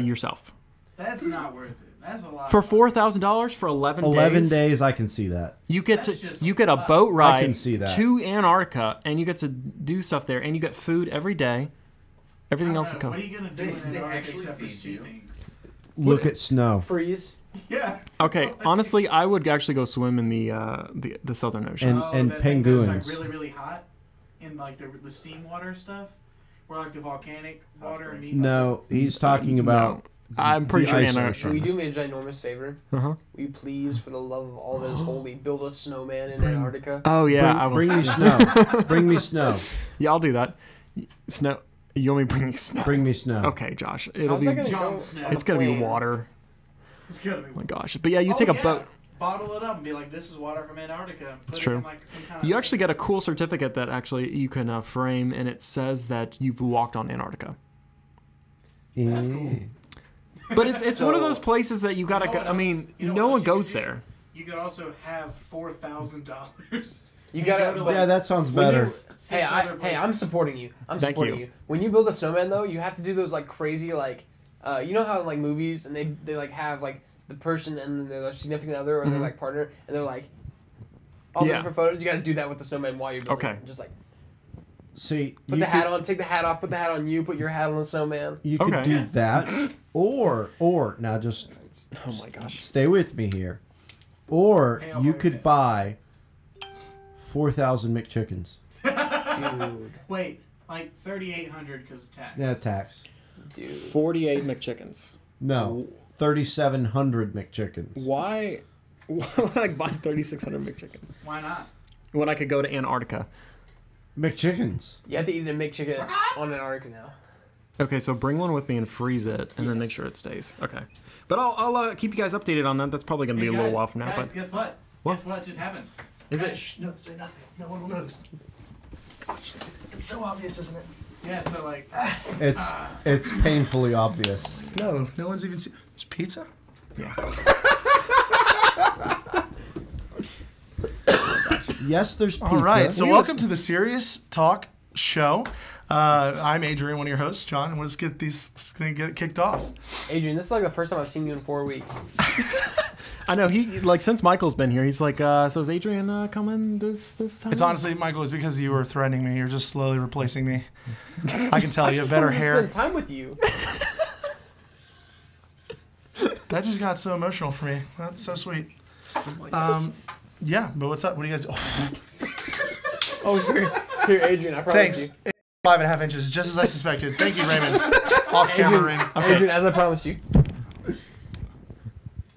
yourself That's not worth it. That's a lot. for $4,000 for 11 days. 11 days, I can see that. You get That's just you get a a lot. boat ride can see that. to Antarctica, and you get to do stuff there, and you get food every day. Everything else is What covered. are you gonna do They in Antarctica actually except for feed see you. things? Look at snow. Freeze. Yeah. Okay, honestly, I would actually go swim in the Southern Ocean. And that thing that's, penguins. like really, really hot in like the steam water stuff, where like the volcanic water meets. No, he's talking about. No, I'm pretty the sure ice Antarctica. Will you do me a ginormous favor? Uh-huh. Will you please, for the love of all that is holy, build a snowman in Antarctica? Oh yeah, I will. Bring me snow. Bring me snow. Yeah, I'll do that. Snow. You want me to bring you snow? Bring me snow. Okay, Josh. It'll How's be. that gonna Jon go Snow. on a It's gonna be plane? water. It's gonna be. Oh my gosh. But yeah, you take a boat. Bottle it up and be like, "This is water from Antarctica." Put It's it true. In, like, some kind You of, actually get a cool certificate that actually you can frame, and it says that you've walked on Antarctica. That's cool. But it's one of those places that you gotta know go. what I mean, else- you know no what one else you goes could do? there. You could also have $4,000. You gotta- Yeah, that sounds better. Hey, I'm supporting you. I'm Thank supporting you. you. When you build a snowman, though, you have to do those like crazy like, you know how in like movies and they like have like the person and their significant other or their like partner and they're like, all the Yeah. different photos. You got to do that with the snowman while you're building. Okay. It. Just like See, put the hat on, take the hat off, put the hat on you, put your hat on the snowman. You could Okay. do that, or now just Oh my gosh. stay with me here, or Hey, you okay. could buy 4,000 McChickens. Dude. Wait, like 3,800 because of tax. Yeah, tax. Dude. 48 McChickens. No, 3,700 McChickens. Why? Why would I buy 3,600 McChickens Why not? when I could go to Antarctica? McChickens. You have to eat a McChicken on Antarctica now. Okay, so bring one with me and freeze it, and then make sure it stays. Okay, but I'll keep you guys updated on that. That's probably gonna be a little while from now. Guys, But guess what? What? Guess what just happened? is Guys, it? Shh, no, say nothing. No one will notice. Gosh, it's so obvious, isn't it? Yeah, so like, It's painfully obvious. No, no one's even seen. There's pizza? Yes, there's pizza. All right, so welcome to the Serious Talk Show. I'm Adrian, one of your hosts, John, and let's get it kicked off. Adrian, this is like the first time I've seen you in 4 weeks. I know he like since Michael's been here, he's like, so is Adrian coming this time? It's honestly, Michael, it's because you were threatening me. You're just slowly replacing me. I can tell you have better I just hair. wanted to spend time with you. That just got so emotional for me. That's so sweet. Yeah, but what's up? What do you guys do? Oh, here, Adrian. I promise Thanks. 5.5 inches, just as I suspected. Thank you, Raymond. Off camera ring. you. Adrian, as I promised you.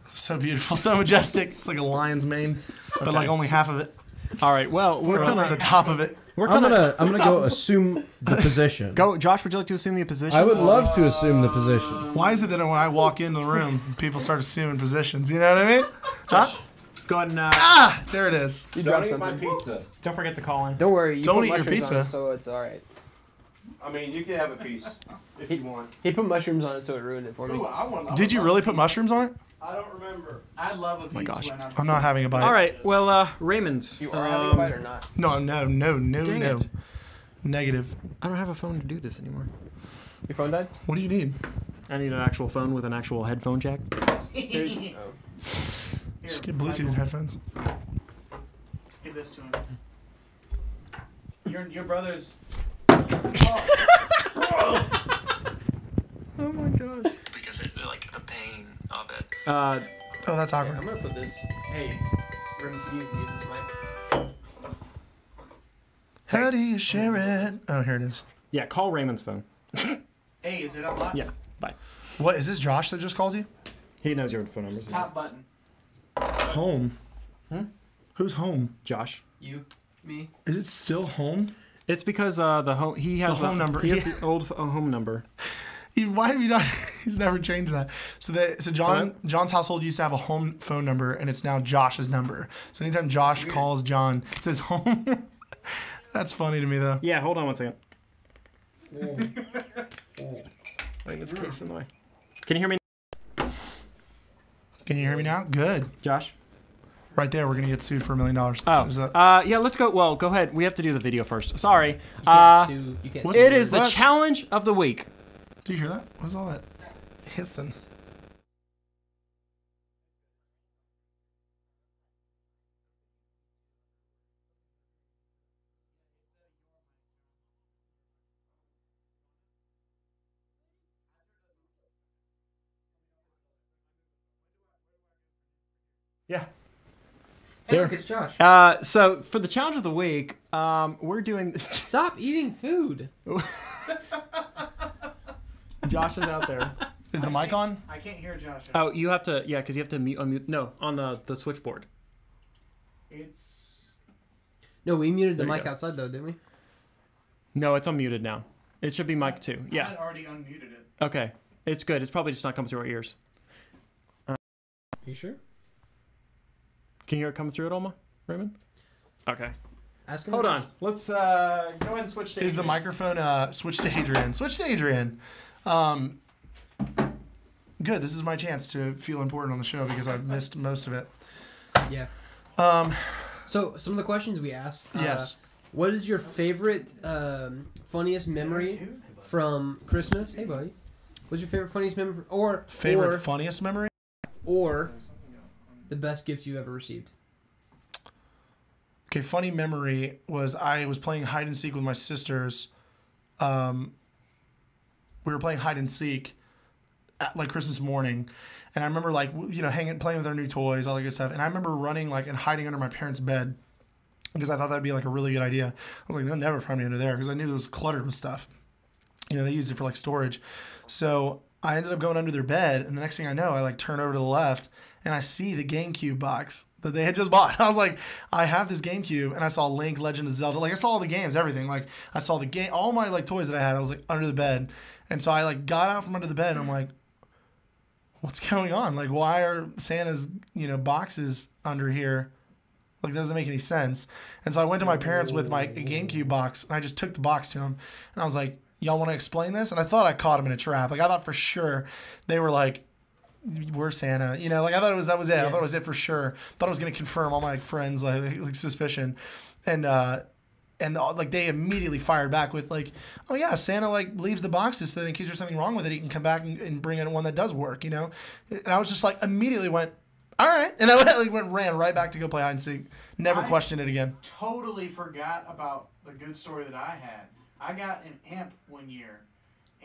So beautiful, so majestic. It's like a lion's mane, but like only half of it. All right. Well, we're on the gonna top of it. I'm gonna go assume the position. go. Josh, would you like to assume the position? I would love to assume the position. Why is it that when I walk into the room, people start assuming positions? You know what I mean? Huh? Go ahead and. There it is. You dropped Don't eat my something. pizza. Don't forget to call in. Don't worry. You Don't put eat your mushrooms on pizza. it, so it's all right. I mean, you can have a piece if you want. He put mushrooms on it, so it ruined it for me. Ooh, I Did you really put mushrooms on it? I don't remember. I love a piece gosh. when I'm not having a bite. All right. Well, Raymond. You are having a bite or not? No. Dang it. Negative. I don't have a phone to do this anymore. Your phone died? What do you need? I need an actual phone with an actual headphone jack. Just get Bluetooth headphones. Give this to him. Your brother's. Oh my gosh. Because it, like, the pain of it. Oh, that's awkward. I'm gonna put this. Hey, Rim, can you mute this mic? How do you share it? Oh, here it is. Yeah. Call Raymond's phone. Hey, is it unlocked? Yeah. Bye. What is this? Josh that just called you? He knows your phone number. Top button. Home. Who's home? Josh. You, me. Is it still home? It's because the home he has The home number. He has the old home number. Why have you not? He's never changed that. So John's household used to have a home phone number, and it's now Josh's number. So anytime Josh calls John, it says home. That's funny to me though. Yeah. Hold on one second. I think it's case in the way. Can you hear me, Can you hear me now? Good. Josh? Right there, we're gonna get sued for $1 million. Oh. Is that- Yeah. Let's go. Well, go ahead. We have to do the video first. Sorry. You can't sue. You can't What's- It is the What? challenge of the week. Do you hear that? What's all that hissing? Yeah. Hey, look, it's Josh. So for the challenge of the week, we're doing. Stop eating food. Josh is out there. Is the mic on? I can't hear Josh. Oh, you have to. Yeah, because you have to unmute. No, on the switchboard. It's. No, we muted the There you mic go. outside though, didn't we? No, it's unmuted now. It should be mic 2. I Yeah. had already unmuted it. Okay. It's good. It's probably just not coming through our ears. Are you sure? Can you hear it coming through at Alma, Raymond? Okay. Ask him. Hold on. Let's go ahead and switch to. Is the microphone switch to Adrian? Switch to Adrian. Good. This is my chance to feel important on the show because I've missed most of it. Yeah. So some of the questions we asked. Yes. What is your favorite, funniest memory from Christmas? Hey, buddy. What's your favorite, funniest memory, or Funniest memory? or the best gift you ever received? Okay, funny memory was I was playing hide and seek with my sisters. We were playing hide and seek at like Christmas morning, and I remember playing with our new toys, all that good stuff. And I remember running and hiding under my parents' bed because I thought that'd be like a really good idea. I was like, they'll never find me under there because I knew it was cluttered with stuff. They used it for storage. So I ended up going under their bed, and the next thing I know, I turn over to the left, and I see the GameCube box that they had just bought. I was like, I have this GameCube, and I saw Link, Legend of Zelda. I saw all the games, everything. I saw the game, all my toys that I had. I was under the bed, and so I got out from under the bed, and I'm like, what's going on? Why are Santa's boxes under here? That doesn't make any sense. And so I went to my parents with my GameCube box, and I just took the box to them, and I was like, y'all want to explain this? And I thought I caught them in a trap. I thought for sure they were we're Santa. I thought that was it. Yeah. I thought it was it for sure. Thought I was going to confirm all my friends' suspicion. And they immediately fired back with oh yeah, Santa leaves the boxes so that in case there's something wrong with it, he can come back and bring in one that does work, And I was just immediately went, all right. And I ran right back to go play hide and seek. Never questioned it again. Totally forgot about the good story that I had. I got an amp one year,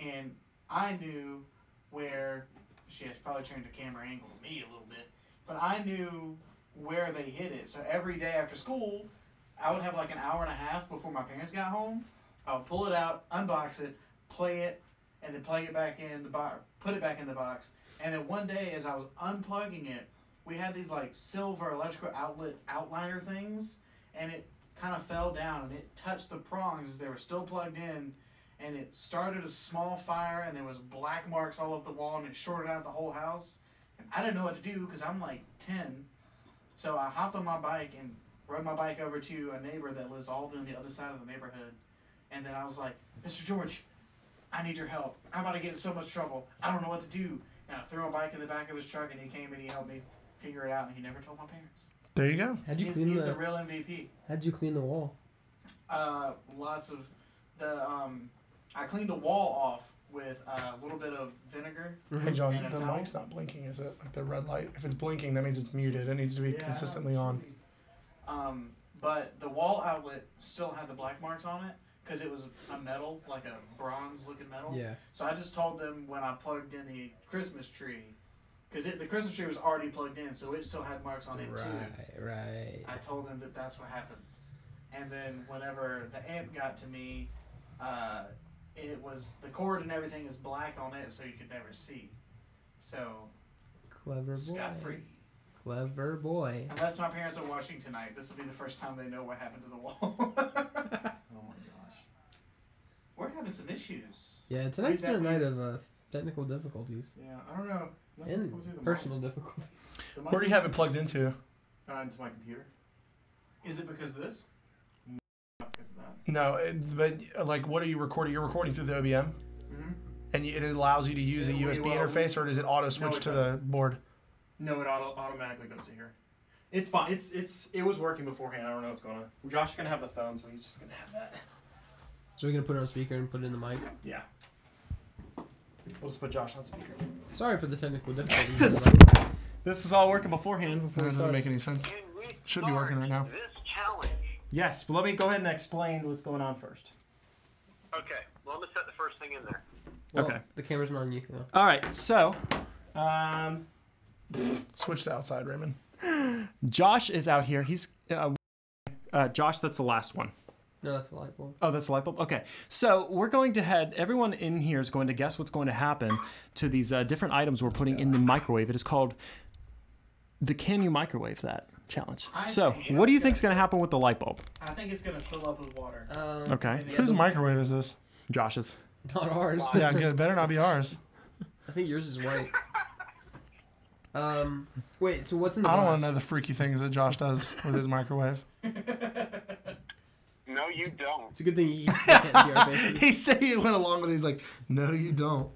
and I knew where, it's probably turned the camera angle to me a little bit, but I knew where they hid it. So every day after school, I would have an hour and a half before my parents got home. I would pull it out, unbox it, play it, and then plug it back in the box, put it back in the box. And then one day, as I was unplugging it, we had these silver electrical outlet outliner things, and it kind of fell down, and it touched the prongs as they were still plugged in, and it started a small fire, and there was black marks all up the wall, and it shorted out the whole house. And I didn't know what to do because I'm like 10, so I hopped on my bike and rode my bike over to a neighbor that lives all on the other side of the neighborhood, and then I was like, Mr. George, I need your help. I'm about to get in so much trouble. I don't know what to do. And I threw my bike in the back of his truck, and he came and he helped me figure it out, and he never told my parents. There you go. How'd you He's clean the real MVP. How'd you clean the wall? Lots of the I cleaned the wall off with a little bit of vinegar. Hey John, and a the towel. mic's not blinking, is it? Like the red light. If it's blinking, that means it's muted. It needs to be consistently on. But the wall outlet still had the black marks on it because it was a metal, like a bronze-looking metal. Yeah. So I just told them when I plugged in the Christmas tree, because the Christmas tree was already plugged in, so it still had marks on it too. Right. I told them that that's what happened. And then whenever the amp got to me, it was the cord and everything is black on it, so you could never see. So Clever boy. scot-free. Clever boy. Unless my parents are watching tonight, this will be the first time they know what happened to the wall. Oh my gosh. We're having some issues. Yeah, tonight's been a night of technical difficulties. Yeah, I don't know. And personal difficulties. Where do you have it plugged into? Into my computer. Is it because of this? Not because of that. No, but like, what are you recording? You're recording through the OBM, and it allows you to use a USB interface, or does it auto switch to the board? No, it automatically goes to here. It's fine. It was working beforehand. I don't know what's going on. Josh is gonna have the phone, so he's just gonna have that. So we're gonna put it on speaker and put it in the mic. Yeah. We'll just put Josh on speaker. Sorry for the technical difficulties. This is all working beforehand. Before That doesn't make any sense. Should be working right now. This challenge. Yes, but let me go ahead and explain what's going on first. Okay. Well, I'm gonna set the first thing in there. Well, Okay. The camera's not on you. Though. All right, so Switch to outside, Raymond. Josh is out here. He's Josh. That's the last one. No, that's the light bulb. Oh, that's the light bulb? Okay. So we're going to everyone in here is going to guess what's going to happen to these different items we're putting in the microwave. It is called the Can You Microwave That challenge. So what do you think is going to happen with the light bulb? I think it's going to fill up with water. Okay. Whose microwave is this? Josh's. Not ours. Yeah, good. Better not be ours. I think yours is white. Wait, so what's in the I don't box? want to know the freaky things that Josh does with his microwave. No, you don't. It's a good thing you can't see our faces. He said he went along with it. He's like, no, you don't.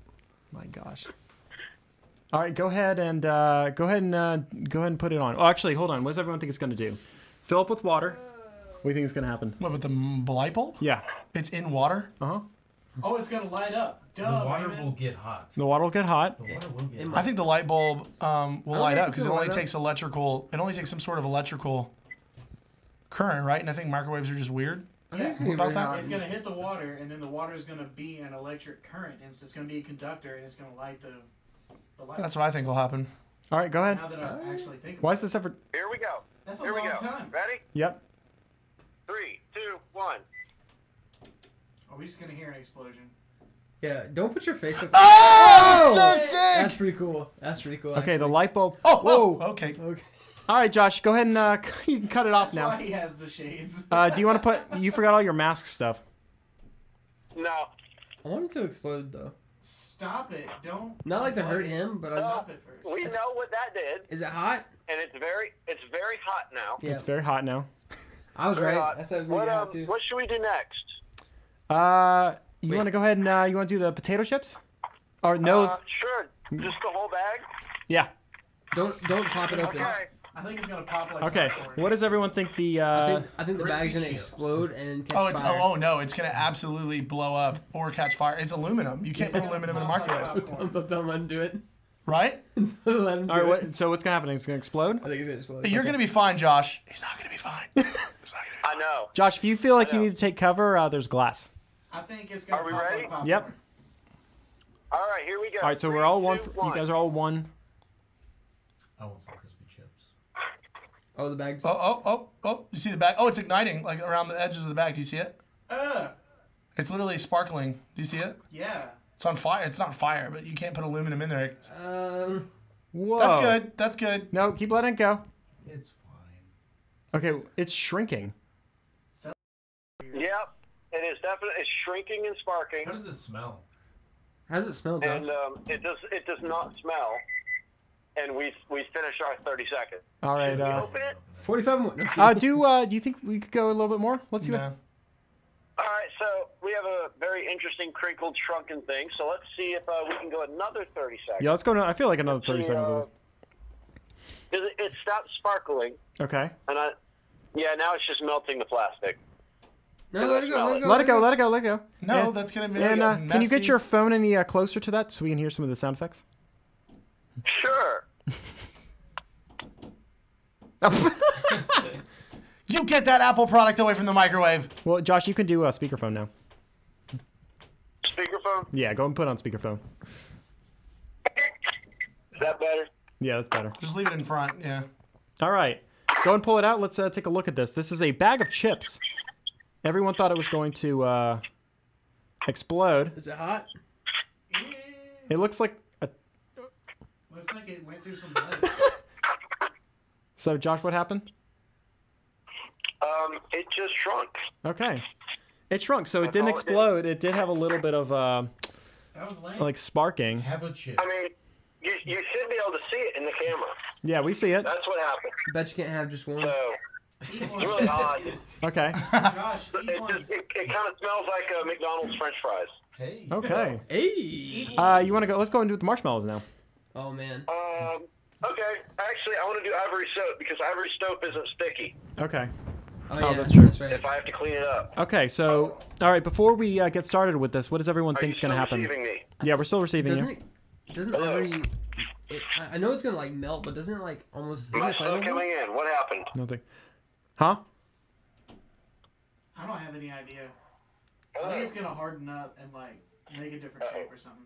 My gosh. All right, go ahead and put it on. Oh, actually, hold on. What does everyone think it's going to do? Fill up with water. What do you think is going to happen? What, with the light bulb? Yeah. It's in water? Uh-huh. Oh, it's going to light up. Duh, The water Raymond. will get hot. The water will get hot. The water will get It hot. I think the light bulb will light up because it only light up. takes electrical. It only takes some sort of electrical current, right? And I think microwaves are just weird. Yeah, About that? it's going to hit the water, and then the water is going to be an electric current, and it's going to be a conductor, and it's going to light the light. That's what I think will happen. All right, go ahead. Now that I actually think about Why is this ever? Here we go. That's a Here we long go. time. Ready? Yep. 3, 2, 1. Are we just going to hear an explosion? Yeah, don't put your face up. Oh, so sick! That's pretty cool. That's pretty cool. Okay, the actually. light bulb. Oh, Whoa. whoa. Okay. Okay. All right, Josh, go ahead and you can cut it off That's now. why he has the shades. Do you want to put? You forgot all your mask stuff. No. I want it to explode though. Stop it. Don't. Not like to hurt him, but I Stop it first. We know what that did, Is it hot? and it's very hot now. Yeah. It's very hot now. I was Very right. hot. I said it was gonna get hot too. What should we do next? You Wait. want to go ahead and you want to do the potato chips? Or nose? Sure. Just the whole bag? Yeah. Don't pop it open. Okay. I think it's going to pop like Okay. popcorn. What does everyone think the? I think the bag's crispy gonna chips. explode and catch Oh, it's fire. oh no! It's gonna absolutely blow up or catch fire. It's aluminum. You can't put aluminum in a microwave, Don't let him do it. right? Don't let him do All right. it. So what's gonna happen? It's gonna explode. I think it's gonna explode. You're gonna be fine, Josh. He's not gonna be fine. He's not gonna be I fine. know. Josh, if you feel like I you know. need to take cover, there's glass. I think it's going Are to we pop ready? like popcorn. Yep. All right, here we go. All right. So 3, we're all one. 2, You guys are all one. I want some crispy chips. Oh, the bag's. Oh! You see the bag? Oh, it's igniting like around the edges of the bag. Do you see it? It's literally sparkling. Do you see it? Yeah. It's on fire. It's not fire, but you can't put aluminum in there. Whoa. That's good. That's good. No, keep letting it go. It's fine. Okay, it's shrinking. Yep, it is definitely. It's shrinking and sparking. How does it smell? How does it smell, Josh? And it does not smell. And we finished our 30 seconds. All right. Should we open it? 45 more. Do you think we could go a little bit more? Let's see. All right, so we have a very interesting crinkled, shrunken thing. So let's see if we can go another 30 seconds. Yeah, let's go. I feel like another 30 seconds. It stopped sparkling. Okay. And now it's just melting the plastic. No, let it go. Let it go. Let it go. Let it go. No, And- that's gonna be And messy. can you get your phone any closer to that so we can hear some of the sound effects? Sure. You get that Apple product away from the microwave. Well, Josh, you can do speakerphone now. Speakerphone? Yeah, go and put on speakerphone. Is that better? Yeah, that's better. Just leave it in front. Yeah. All right. Go and pull it out. Let's take a look at this. This is a bag of chips. Everyone thought it was going to explode. Is it hot? It looks like a... Looks like it went through some lead. So, Josh, what happened? It just shrunk. Okay. It shrunk, so it didn't explode. It did have a little bit of That was lame. like sparking. Have a chip. I mean, you should be able to see it in the camera. Yeah, we see it. That's what happened. Bet you can't have just one. So, it's really odd. Okay. Josh, It kind of smells like McDonald's French fries. Hey. Okay. Hey. You want to go? Let's go and do the marshmallows now. Oh man. Okay. Actually, I want to do ivory soap because ivory soap isn't sticky. Okay. Oh, yeah, that's true. That's right. If I have to clean it up. Okay, so all right. Before we get started with this, what does everyone think is going to happen? Receiving me? Yeah, we're still receiving you. Doesn't every... I know it's gonna like melt, but doesn't it like almost... Isn't My it stuff flammable? coming in. What happened? Nothing. Huh? I don't have any idea. I think it's gonna harden up and like make a different shape or something.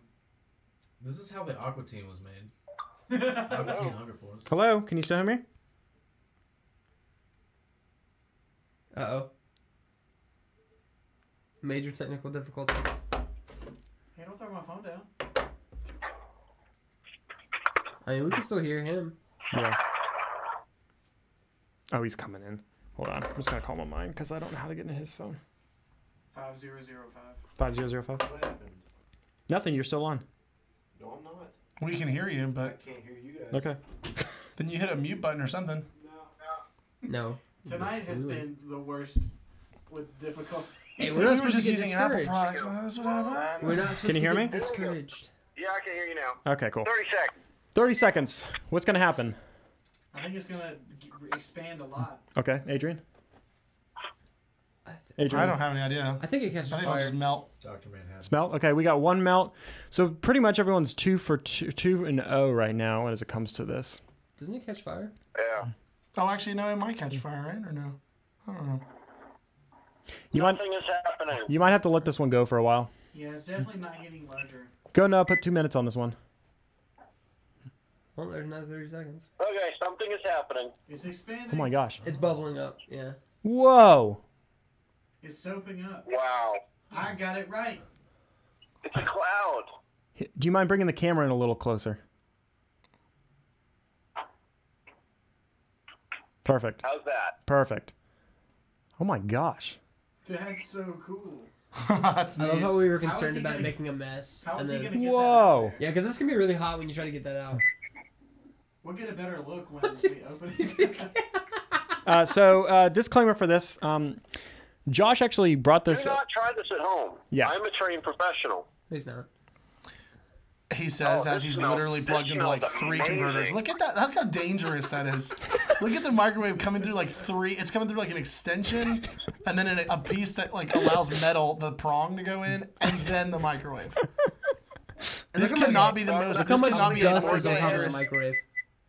This is how the Aqua Teen was made. Aqua Teen Hunger Force. Hello, can you still hear me? Uh-oh. Major technical difficulty. Hey, don't throw my phone down. I mean, we can still hear him. Yeah. Oh, he's coming in. Hold on. I'm just going to call him on mine because I don't know how to get into his phone. 5005. 5005? What happened? Nothing. You're still on. No, I'm not. We can hear you, but I can't hear you guys. Okay. then you hit a mute button or something. No. Tonight has been the worst with difficulty. Hey, we're not We were supposed just to get using Apple discouraged. products. That's what happened. We're not supposed Can you to hear get me? discouraged. Yeah, I can hear you now. Okay, cool. 30 seconds. 30 seconds. What's going to happen? I think it's gonna expand a lot. Okay, Adrian? I Adrian? don't have any idea. I think it catches I think it'll fire. just melt. Dr. Manhattan. Smelt? Okay, we got one melt. So pretty much everyone's 2 for 2-0 right now as it comes to this. Doesn't it catch fire? Yeah. Oh, actually, no, it might catch fire, right? Or no? I don't know. Nothing is happening. You might have to let this one go for a while. Yeah, it's definitely not getting larger. Go and put 2 minutes on this one. Well, there's another 30 seconds. Okay, something is happening. It's expanding. Oh my gosh. It's bubbling up, yeah. Whoa. It's soaping up. Wow. I got it right. It's a cloud. Do you mind bringing the camera in a little closer? Perfect. How's that? Perfect. Oh my gosh. That's so cool. That's I love neat. how we were How is concerned he about gonna- it making a mess. How is and he then- gonna get that out? Whoa. Yeah, because this can be really hot when you try to get that out. We'll get a better look when we open it. So disclaimer for this. Josh actually brought Do this. not try this at home. Yeah. I'm a trained professional. He's not. He says Oh, as this he's smells- literally this plugged into like smells 3 amazing. converters. Look at that. Look how dangerous that is. Look at the microwave coming through like 3. It's coming through like an extension, and then a piece that like allows the prong to go in, and then the microwave. This look how cannot much- be the most. Look how This much cannot be dust more is on top of the dangerous. microwave.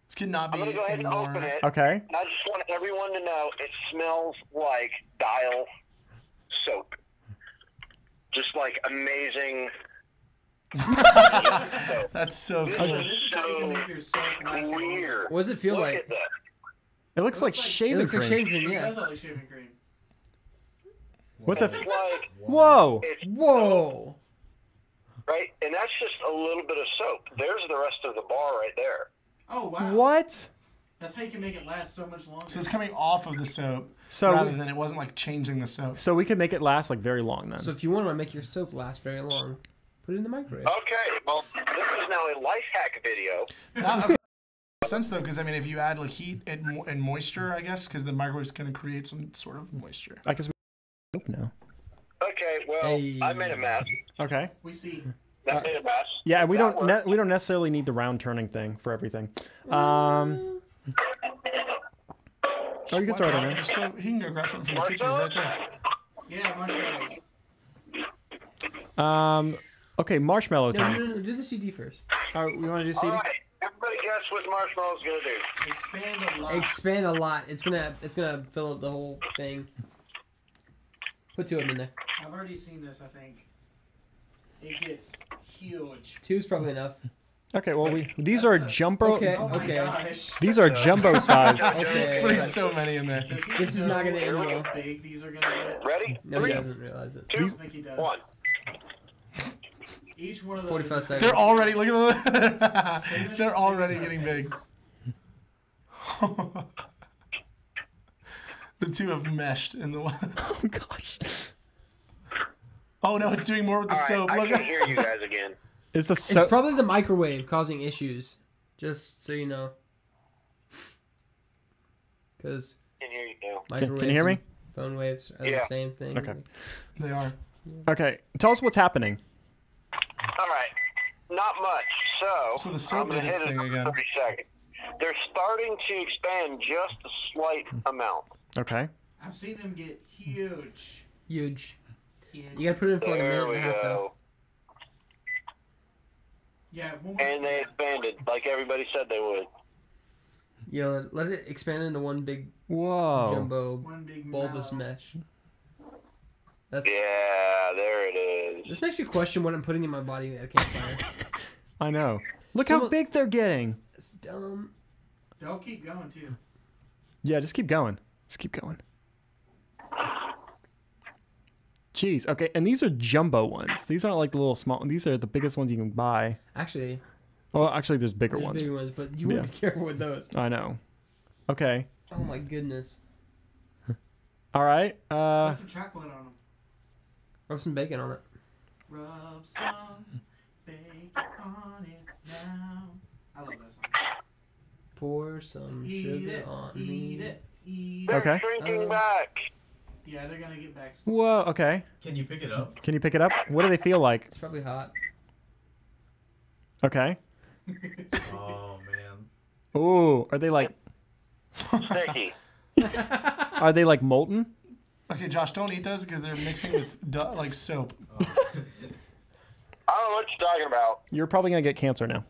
This cannot be I'm going to go ahead and anymore. open it. Okay. And I just want everyone to know it smells like Dial soap. Just like amazing. That's so This cool. This is how you can make your soap last longer. weird. What does it feel Look like? at that. It looks like like- shaving It looks cream. like shaving cream, It yeah. does look like shaving cream. What's a? It's like, Whoa. it's Whoa! right, and that's just a little bit of soap. There's the rest of the bar right there. Oh wow. What? That's how you can make it last so much longer. So it's coming off of the soap So rather than it wasn't like changing the soap. So we could make it last like very long then. So if you want to make your soap last very long, put it in the microwave. Okay, well, this is now a life hack video. That makes sense though, because I mean, if you add like heat and moisture, I guess, because the microwave's going to create some sort of moisture. I guess we soap now. Okay, well, I made a mess. Okay. We see. That made a mess. Yeah, we don't necessarily need the round turning thing for everything. Oh, you can throw it in there. Just go, he can go grab something from the kitchen. It's right there. Yeah, marshmallows. Okay, marshmallow time. No, do the CD first. All right, we want to do CD? All right, everybody guess what marshmallow's gonna do. Expand a lot. Expand a lot. It's gonna fill up the whole thing. Put 2 of them in there. I've already seen this, I think. It gets huge. 2 is probably enough. Okay, well these are jumbo. Okay, Oh my okay. gosh. These are jumbo size. Okay. He's putting so many in there. This is not gonna end well. Big these are gonna get. Ready? No, he doesn't realize it. 2, I think he does. 1. Each one of those. 45 seconds. They're already, look at them. They're already getting big. The 2 have meshed in the one. Oh gosh. Oh no, it's doing more with the soap. I Look can hear you guys again. Is the It's probably the microwave causing issues. Just so you know. Because Can hear you now. microwaves can you hear me? and phone waves are Yeah. the same thing. Okay. They are. Okay, tell us what's happening. All right, not much. So the soap I'm gonna did its hit it thing for again. 30 seconds. They're starting to expand just a slight amount. Okay. I've seen them get huge. Huge. Huge. You gotta put it in for like a There minute we and a half though. go. Yeah. And they expanded like everybody said they would. You know, let it expand into one big Whoa. jumbo One big bulbous mallow. mesh. That's, Yeah, there it is. this makes me question what I'm putting in my body at a campfire. I know. Look how big they're getting. It's dumb. They'll keep going too. Yeah, just keep going. Just keep going. Jeez. Okay, and these are jumbo ones. These aren't like the little small. These are the biggest ones you can buy. Actually, Well, actually, there's bigger there's ones. bigger ones, but you want to be careful with those. I know. Okay. Oh my goodness. All right. Put some chocolate on them. Rub some bacon on it. Rub some bacon on it now. I love that song. Pour some Eat sugar it, on eat me. it, eat They're it. Okay. shrinking back. Yeah, they're gonna get back. Whoa. Okay. Can you pick it up? Can you pick it up? What do they feel like? It's probably hot. Okay. Oh man. Ooh. Are they like? Sticky. Are they like molten? Okay, Josh, don't eat those because they're mixing with like soap. I don't know what you're talking about. You're probably gonna get cancer now.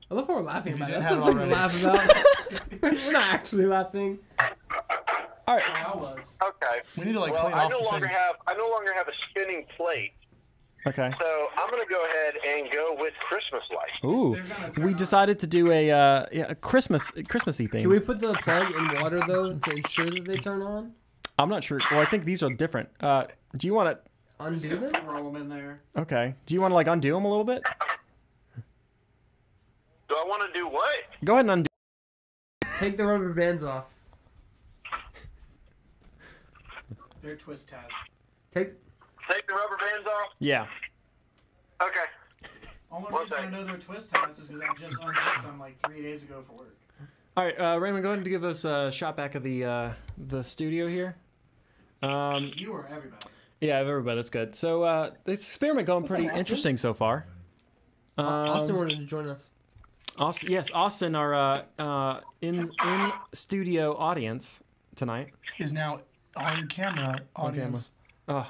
I love how we're laughing If you about it. didn't That's have something it to laugh about. We're not actually laughing. All right. I was. Okay. We need to like Well, clean I off no the longer thing. have a spinning plate. Okay. So I'm gonna go ahead and go with Christmas lights. Ooh. They're gonna turn We on. decided to do a Christmassy thing. Can we put the plug in water though to ensure that they turn on? I'm not sure. Well, I think these are different. Do you want to? Undo them? Throw them in there. Okay. Do you want to like undo them a little bit? Do I want to do what? Go ahead and undo. Take the rubber bands off. They're twist ties. Take. Take the rubber bands off? Yeah. Okay. Only One reason I second. know they're twist ties is because I just undid some like 3 days ago for work. All right, Raymond, go ahead and give us a shot back of the studio here. You or everybody. Yeah, everybody. That's good. So this experiment going pretty Austin? interesting so far. Austin wanted to join us. Austin, yes, Austin, our in studio audience tonight. Is now on camera audience. Oh,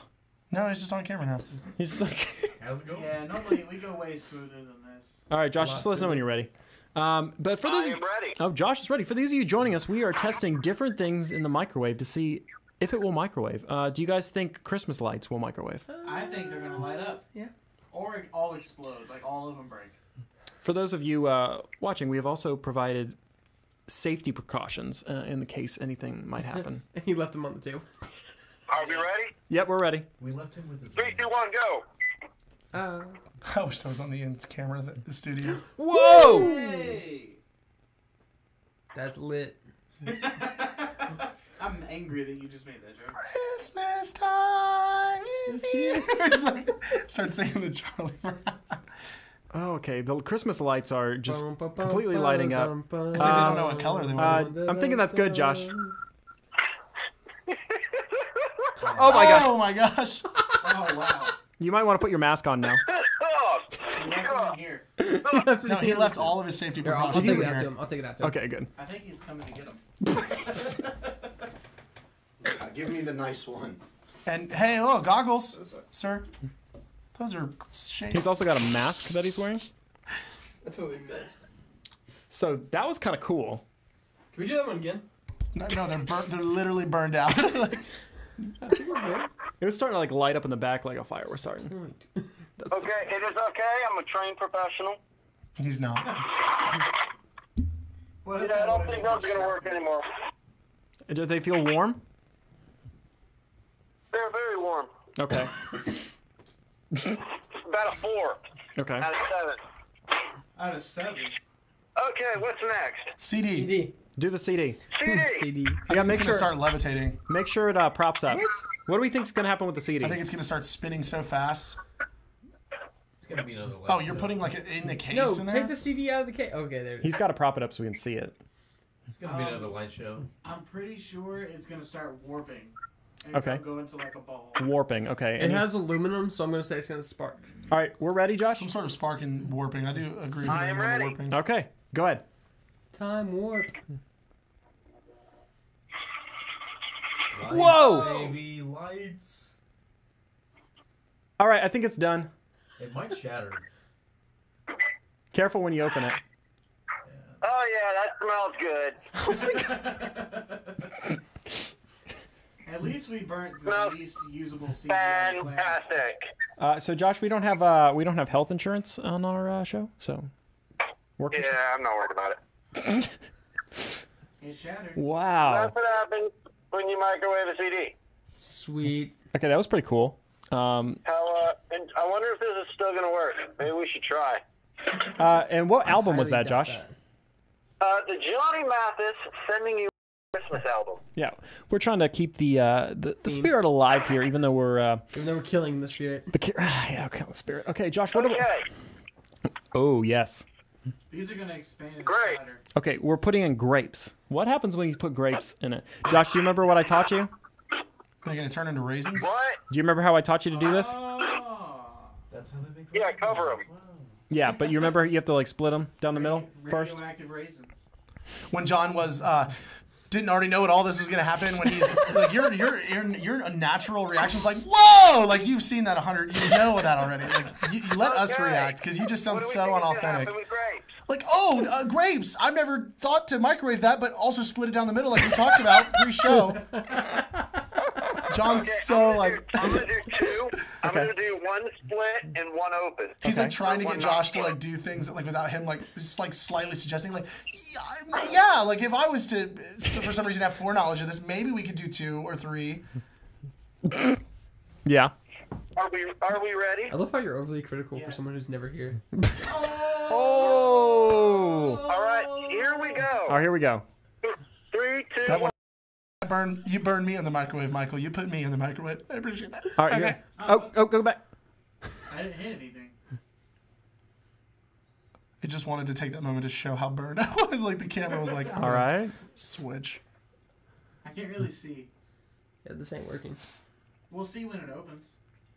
No, he's just on camera now. he's like. How's it going? Yeah, normally we go way smoother than this. All right, Josh, just let us know when you're ready. But for I those, am ready. oh, Josh is ready. For those of you joining us, we are testing different things in the microwave to see if it will microwave. Do you guys think Christmas lights will microwave? I think they're gonna light up. Yeah. Or all explode, like all of them break. For those of you watching, we have also provided safety precautions in the case anything might happen. And he left them on the table. Are we ready? Yep, we're ready. We left him with his. 3, 2, 1, go. I wish I was on the camera of the studio. Whoa! Hey! That's lit. I'm angry that you just made that joke. Christmas time is here. Just like, start singing the Charlie Brown. Oh, okay. The Christmas lights are just completely lighting up. It's like they don't know what color they want. I'm thinking that's good, Josh. Oh my gosh. Oh my gosh. Oh, wow. You might want to put your mask on now. He left him in here. No, he left all of his safety Here, I'll precautions. take it out to him. I'll take it out to him. Okay, good. I think he's coming to get him. Give me the nice one. And hey, oh, goggles, sir. Those are shades. He's also got a mask that he's wearing. That's what we missed. So that was kind of cool. Can we do that one again? No, they're burnt. They're literally burned out. It was starting to like light up in the back like a fire was starting. Okay, it is okay. I'm a trained professional. He's not. What I don't think those are going to work anymore. Do they feel warm? They're very warm. Okay. About a 4 Okay. out of 7. Out of 7. Okay, what's next? CD. CD. Do the CD. CD. CD. Yeah, make It's sure gonna start levitating. make sure it props up. What do we think's gonna happen with the CD? I think it's gonna start spinning so fast. It's gonna be another light. Oh, you're putting like it in the case No, in there. take the CD out of the case. Okay, there it is. He's got to prop it up so we can see it. It's gonna be another light show. I'm pretty sure it's going to start warping. And Okay. go into like a ball. Warping. Okay. It has aluminum, so I'm going to say it's going to spark. All right, we're ready, Josh. Some sort of spark and warping. I do agree with I you am on the ready. warping. Okay, go ahead. Time warp. Lights, Whoa! Baby, lights. All right, I think it's done. It might shatter. Careful when you open it. Oh, yeah, that smells good. At least we burnt the No. least usable CD on the planet. Fantastic. So Josh, we don't have health insurance on our show, so work. Yeah, I'm not worried about it. It shattered. Wow. That's what happens when you microwave a CD. Sweet. Okay, that was pretty cool. And I wonder if this is still going to work. Maybe we should try. And what album was Highly that, doubt Josh? The Johnny Mathis Sending You Christmas album. Yeah, we're trying to keep the spirit alive here, even though we're Even though we're killing the spirit. yeah, okay, the spirit. Okay, Josh, what? Okay, Oh yes. These are going to expand and Great. splatter. Okay, we're putting in grapes. What happens when you put grapes in it? Josh, do you remember what I taught you? They're gonna turn into raisins. what? Do you remember how I taught you to do this? Oh. That's how they make. Yeah, raisins. cover 'em. Wow. Yeah, but you remember you have to like split them down the middle first. Radioactive raisins. When John was didn't already know what all this was gonna happen. When he's like your natural reaction's like whoa, like you've seen that 100. You know that already. Like you let us Okay. react because you just sound What do we so think is gonna unauthentic. happen with grapes? Like, oh, grapes. I've never thought to microwave that, but also split it down the middle like we talked about pre-show. John's Okay, so I'm like, gonna do 2. I'm Okay. gonna do 1 split and 1 open. he's like Okay. trying to One get Josh to not like do things like without him like just like slightly suggesting like, yeah, like if I was to for some reason have foreknowledge of this, maybe we could do 2 or 3. Yeah. Are we ready? I love how you're overly critical for someone who's never here. Oh. All right, here we go. Oh, here we go. 3, 2, That 1. one, you burned me in the microwave, Michael. You put me in the microwave. I appreciate that. All right. Okay. Go back. I didn't hit anything. It just wanted to take that moment to show how burned I was. Like the camera was like, All right. switch. I can't really see. Yeah, this ain't working. We'll see when it opens.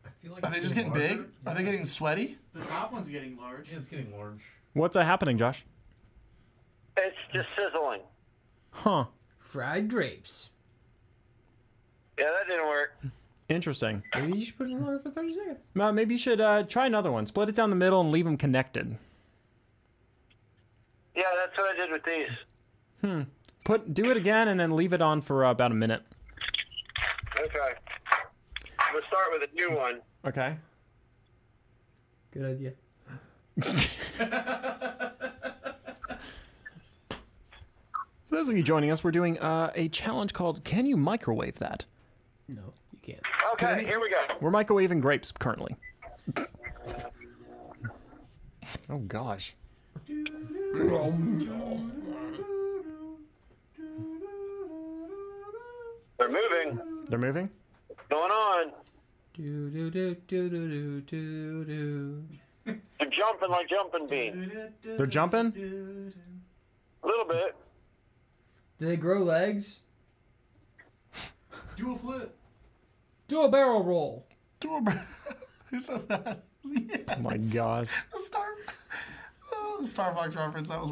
I feel like Are they it's just getting larger. big? Are they getting sweaty? The top one's getting large. Yeah, it's getting large. What's happening, Josh? It's just sizzling. Huh. Fried grapes. Yeah, that didn't work. Interesting. Maybe you should put it in there for 30 seconds. Well, maybe you should try another one. Split it down the middle and leave them connected. Yeah, that's what I did with these. Do it again and then leave it on for about a minute. Okay. I'm gonna start with a new one. Okay. Good idea. For those of you joining us, we're doing a challenge called Can You Microwave That? No, you can't. Okay, here we go. We're microwaving grapes currently. Oh, gosh. moving. They're moving? What's going on? Do do do do do do do. They're jumping like jumping beans. They're jumping? A little bit. Do they grow legs? Do a flip. Do a barrel roll. Who said that? Yes. Oh my gosh. The Star Fox reference. That was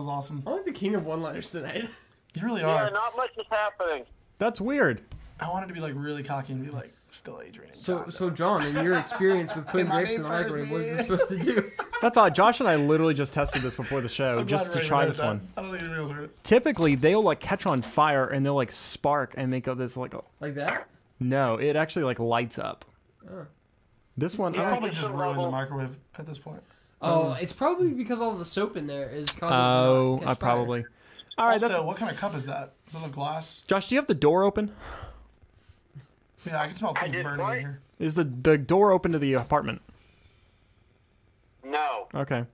awesome. I'm like the king of one-liners tonight. You really Yeah, are. not much is happening. That's weird. I wanted to be like really cocky and be like, still Adrian and John. So John, in your experience with putting My grapes in the name first, microwave, what is man. this supposed to do? That's odd. Josh and I literally just tested this before the show I'm just glad to Ray try heard this that. one. I don't think anyone else heard it. Typically, they'll like catch on fire and they'll like spark and make this like. Like that? No, it actually like lights up. Oh. This one, You probably just ruined the microwave at this point. Oh, it's probably because all the soap in there is causing oh, it to not I catch fire. probably. All right, Also, that's. what kind of cup is that? Is it a glass? Josh, do you have the door open? Yeah, I can smell things burning what? in here. Is the door open to the apartment? No. Okay.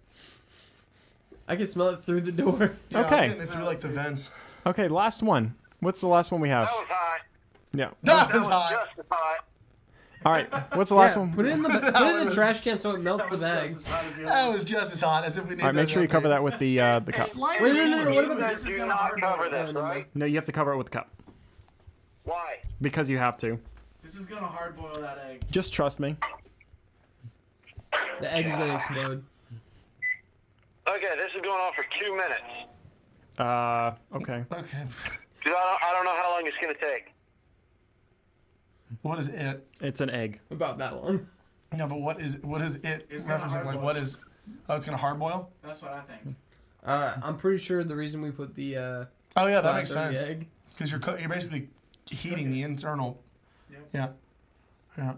I can smell it through the door. Yeah, Okay. I'm getting it through like the vents. Okay, last one. What's the last one we have? That was hot. Yeah. That was That was hot. just hot. All right. What's the last Yeah, one? put it in the trash can so it melts the bag. That was just as hot as if we need All right, make sure you cover that with the cup. Wait, no. What about Guys, do not cover this, right? No, you have to cover it with the cup Why? because you have to. This is gonna hard boil that egg. Just trust me. The egg is gonna explode. Okay, this is going on for 2 minutes. Okay. Okay. 'Cause I don't know how long it's going to take. What is it? It's an egg. About that long. No, but what is it It's gonna referencing? hard Like, boil. what is? Oh, it's gonna hard boil. That's what I think. I'm pretty sure the reason we put the Oh yeah, that glass makes over the sense. egg. Because you're basically heating the internal. Yeah. Yeah.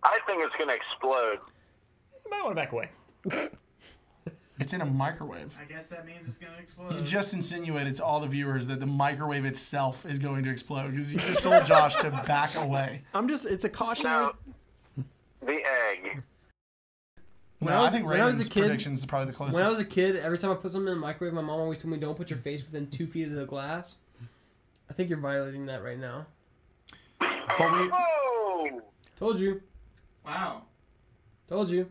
I think it's going to explode. You might want to back away. It's in a microwave. I guess that means it's gonna explode. You just insinuated to all the viewers that the microwave itself is going to explode because you just told Josh to back away. It's a cautionary. Now, the egg. I think when I was Raymond's a kid- predictions is probably the closest. When I was a kid, every time I put something in the microwave, my mom always told me, "Don't put your face within 2 feet of the glass." I think you're violating that right now. Oh! Told you. Wow. Told you.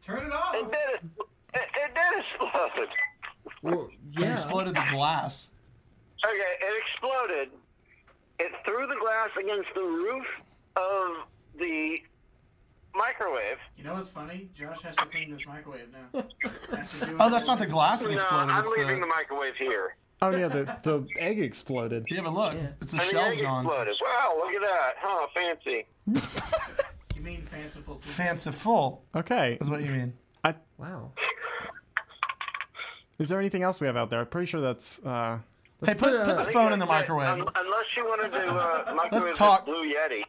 Turn it off. It did explode. Well, It yeah. exploded the glass. Okay, it exploded. It threw the glass against the roof of the microwave. You know what's funny? Josh has to clean this microwave now. Oh, that's not the glass that No, exploded. I'm It's leaving the the... microwave here. Oh yeah, the egg exploded. Yeah, but look, Yeah. it's the And the shell's egg gone. exploded. Wow, look at that. Huh, fancy. You mean fanciful too? Fanciful. Okay. Is what you mean. Wow. Is there anything else we have out there? I'm pretty sure that's. Hey, put the phone in the microwave. Unless you want to do microwave Let's talk. Blue Yeti.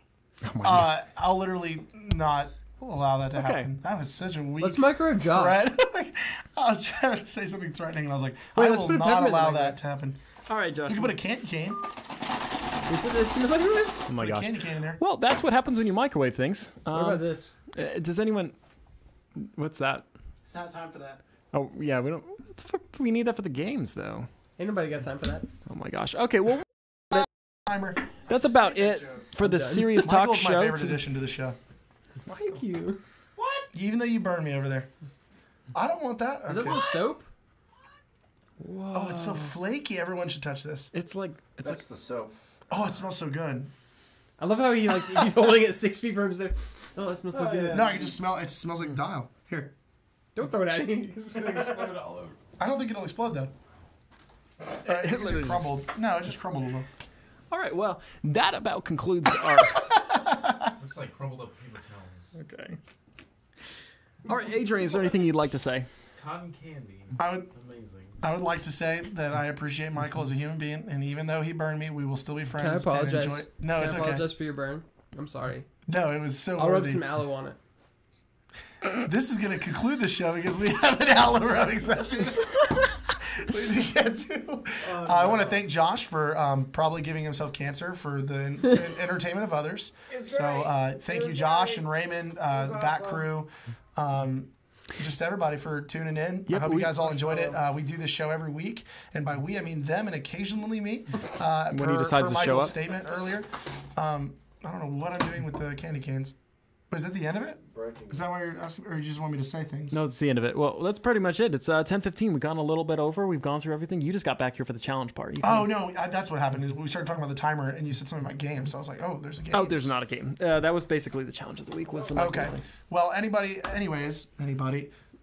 I'll literally not allow that to Okay. happen. That was such a weak Let's microwave Josh. threat. I was trying to say something threatening, and I was like, Wait, I let's will put a not peppermint in allow the that to happen. All right, Josh. You can put a candy cane. We put this in the microwave? Oh my Put a gosh. candy cane in there. Well, that's what happens when you microwave things. What about this? Does anyone? What's that? It's not time for that. Oh yeah, we don't. We need that for the games though. Ain't nobody got time for that. Oh my gosh. Okay, well, Timer. that's about it for the done. Serious Talk Michael's my show. favorite addition to the show. Thank you. Even though you burned me over there. I don't want that. Is that Okay. the soap? Oh, it's so flaky. Everyone should touch this. It's like That's the soap. Oh, it smells so good. I love how he's holding it 6 feet from himself. Oh, that smells so good. No, I can just smell it. It smells like dial. Here. Don't throw it at me. It's gonna explode all over. I don't think it'll explode, though. it It literally just- crumbled. No, it just crumbled a little. All right. Well, that about concludes our. Looks like crumbled up paper towels. Okay. All right, Adrian, is there anything you'd like to say? Cotton candy. I Amazing. would like to say that I appreciate Michael as a human being, and even though he burned me, we will still be friends. Can I apologize? And enjoy... No, Can it's I okay. apologize for your burn? I'm sorry. No, it was so I'll rub worthy. some aloe on it. This is going to conclude the show because we have an aloe rubbing session. What did you get to? I want to thank Josh for probably giving himself cancer for the entertainment of others. So thank you, Josh and Raymond, the back crew. just to everybody for tuning in. Yep, I hope you guys all enjoyed it. We do this show every week, and by we I mean them and occasionally me. When he decides to show Michael's up. statement earlier. I don't know what I'm doing with the candy canes. Was that the end of it? Is that why you're asking, or you just want me to say things? No, it's the end of it. Well, that's pretty much it. It's 10:15. We've gone a little bit over. We've gone through everything. You just got back here for the challenge part. Oh no, that's what happened. Is we started talking about the timer, and you said something about games. So I was like, oh, there's a game. Oh, there's not a game. That was basically the challenge of the week. Was the okay? Well, anybody.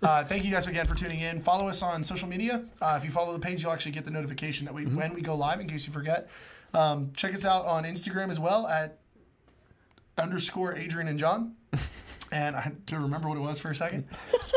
Thank you guys again for tuning in. Follow us on social media. If you follow the page, you'll actually get the notification that when we go live. In case you forget, check us out on Instagram as well at _Adrian and John. And I had to remember what it was for a second.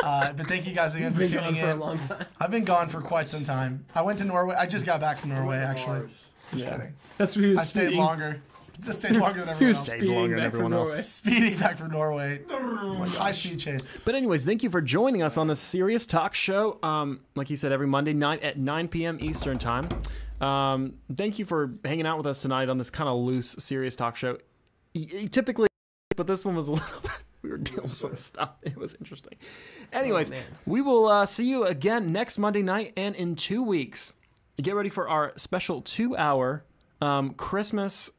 But thank you guys again for tuning in. For a long time. I've been gone for quite some time. I went to Norway. I just got back from Norway, actually. Just kidding. That's what he was I stayed longer. Just stayed longer than everyone else. Stayed longer than everyone else. Speeding back from Norway. High speed chase. But anyways, thank you for joining us on this serious talk show. Like you said, every Monday night at 9 p.m. Eastern time. Thank you for hanging out with us tonight on this kind of loose, serious talk show. Typically, but this one was a little bit. We were dealing with some stuff. It was interesting. Anyways, we will see you again next Monday night and in 2 weeks. Get ready for our special 2-hour Christmas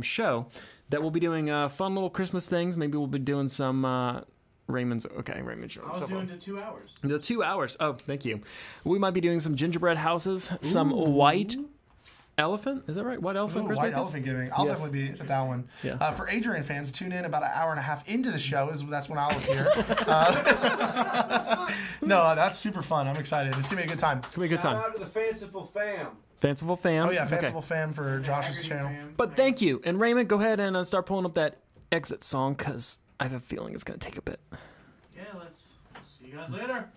show that we'll be doing fun little Christmas things. Maybe we'll be doing some Raymond's. Okay, Raymond. I was doing the 2 hours. The 2 hours. Oh, thank you. We might be doing some gingerbread houses, some white elephant. Is that right? White elephant. Ooh, white elephant giving. I'll definitely be at that one. Yeah. For Adrian fans, tune in about an hour and a half into the show. That's when I'll appear. No, that's super fun. I'm excited. It's gonna be a good time. It's gonna be a good time. Shout out to the Fanciful Fam. Fanciful Fam. Oh yeah, Fanciful Fam for Josh's channel. But thank you. And Raymond, go ahead and start pulling up that exit song because I have a feeling it's gonna take a bit. Yeah, let's see you guys later.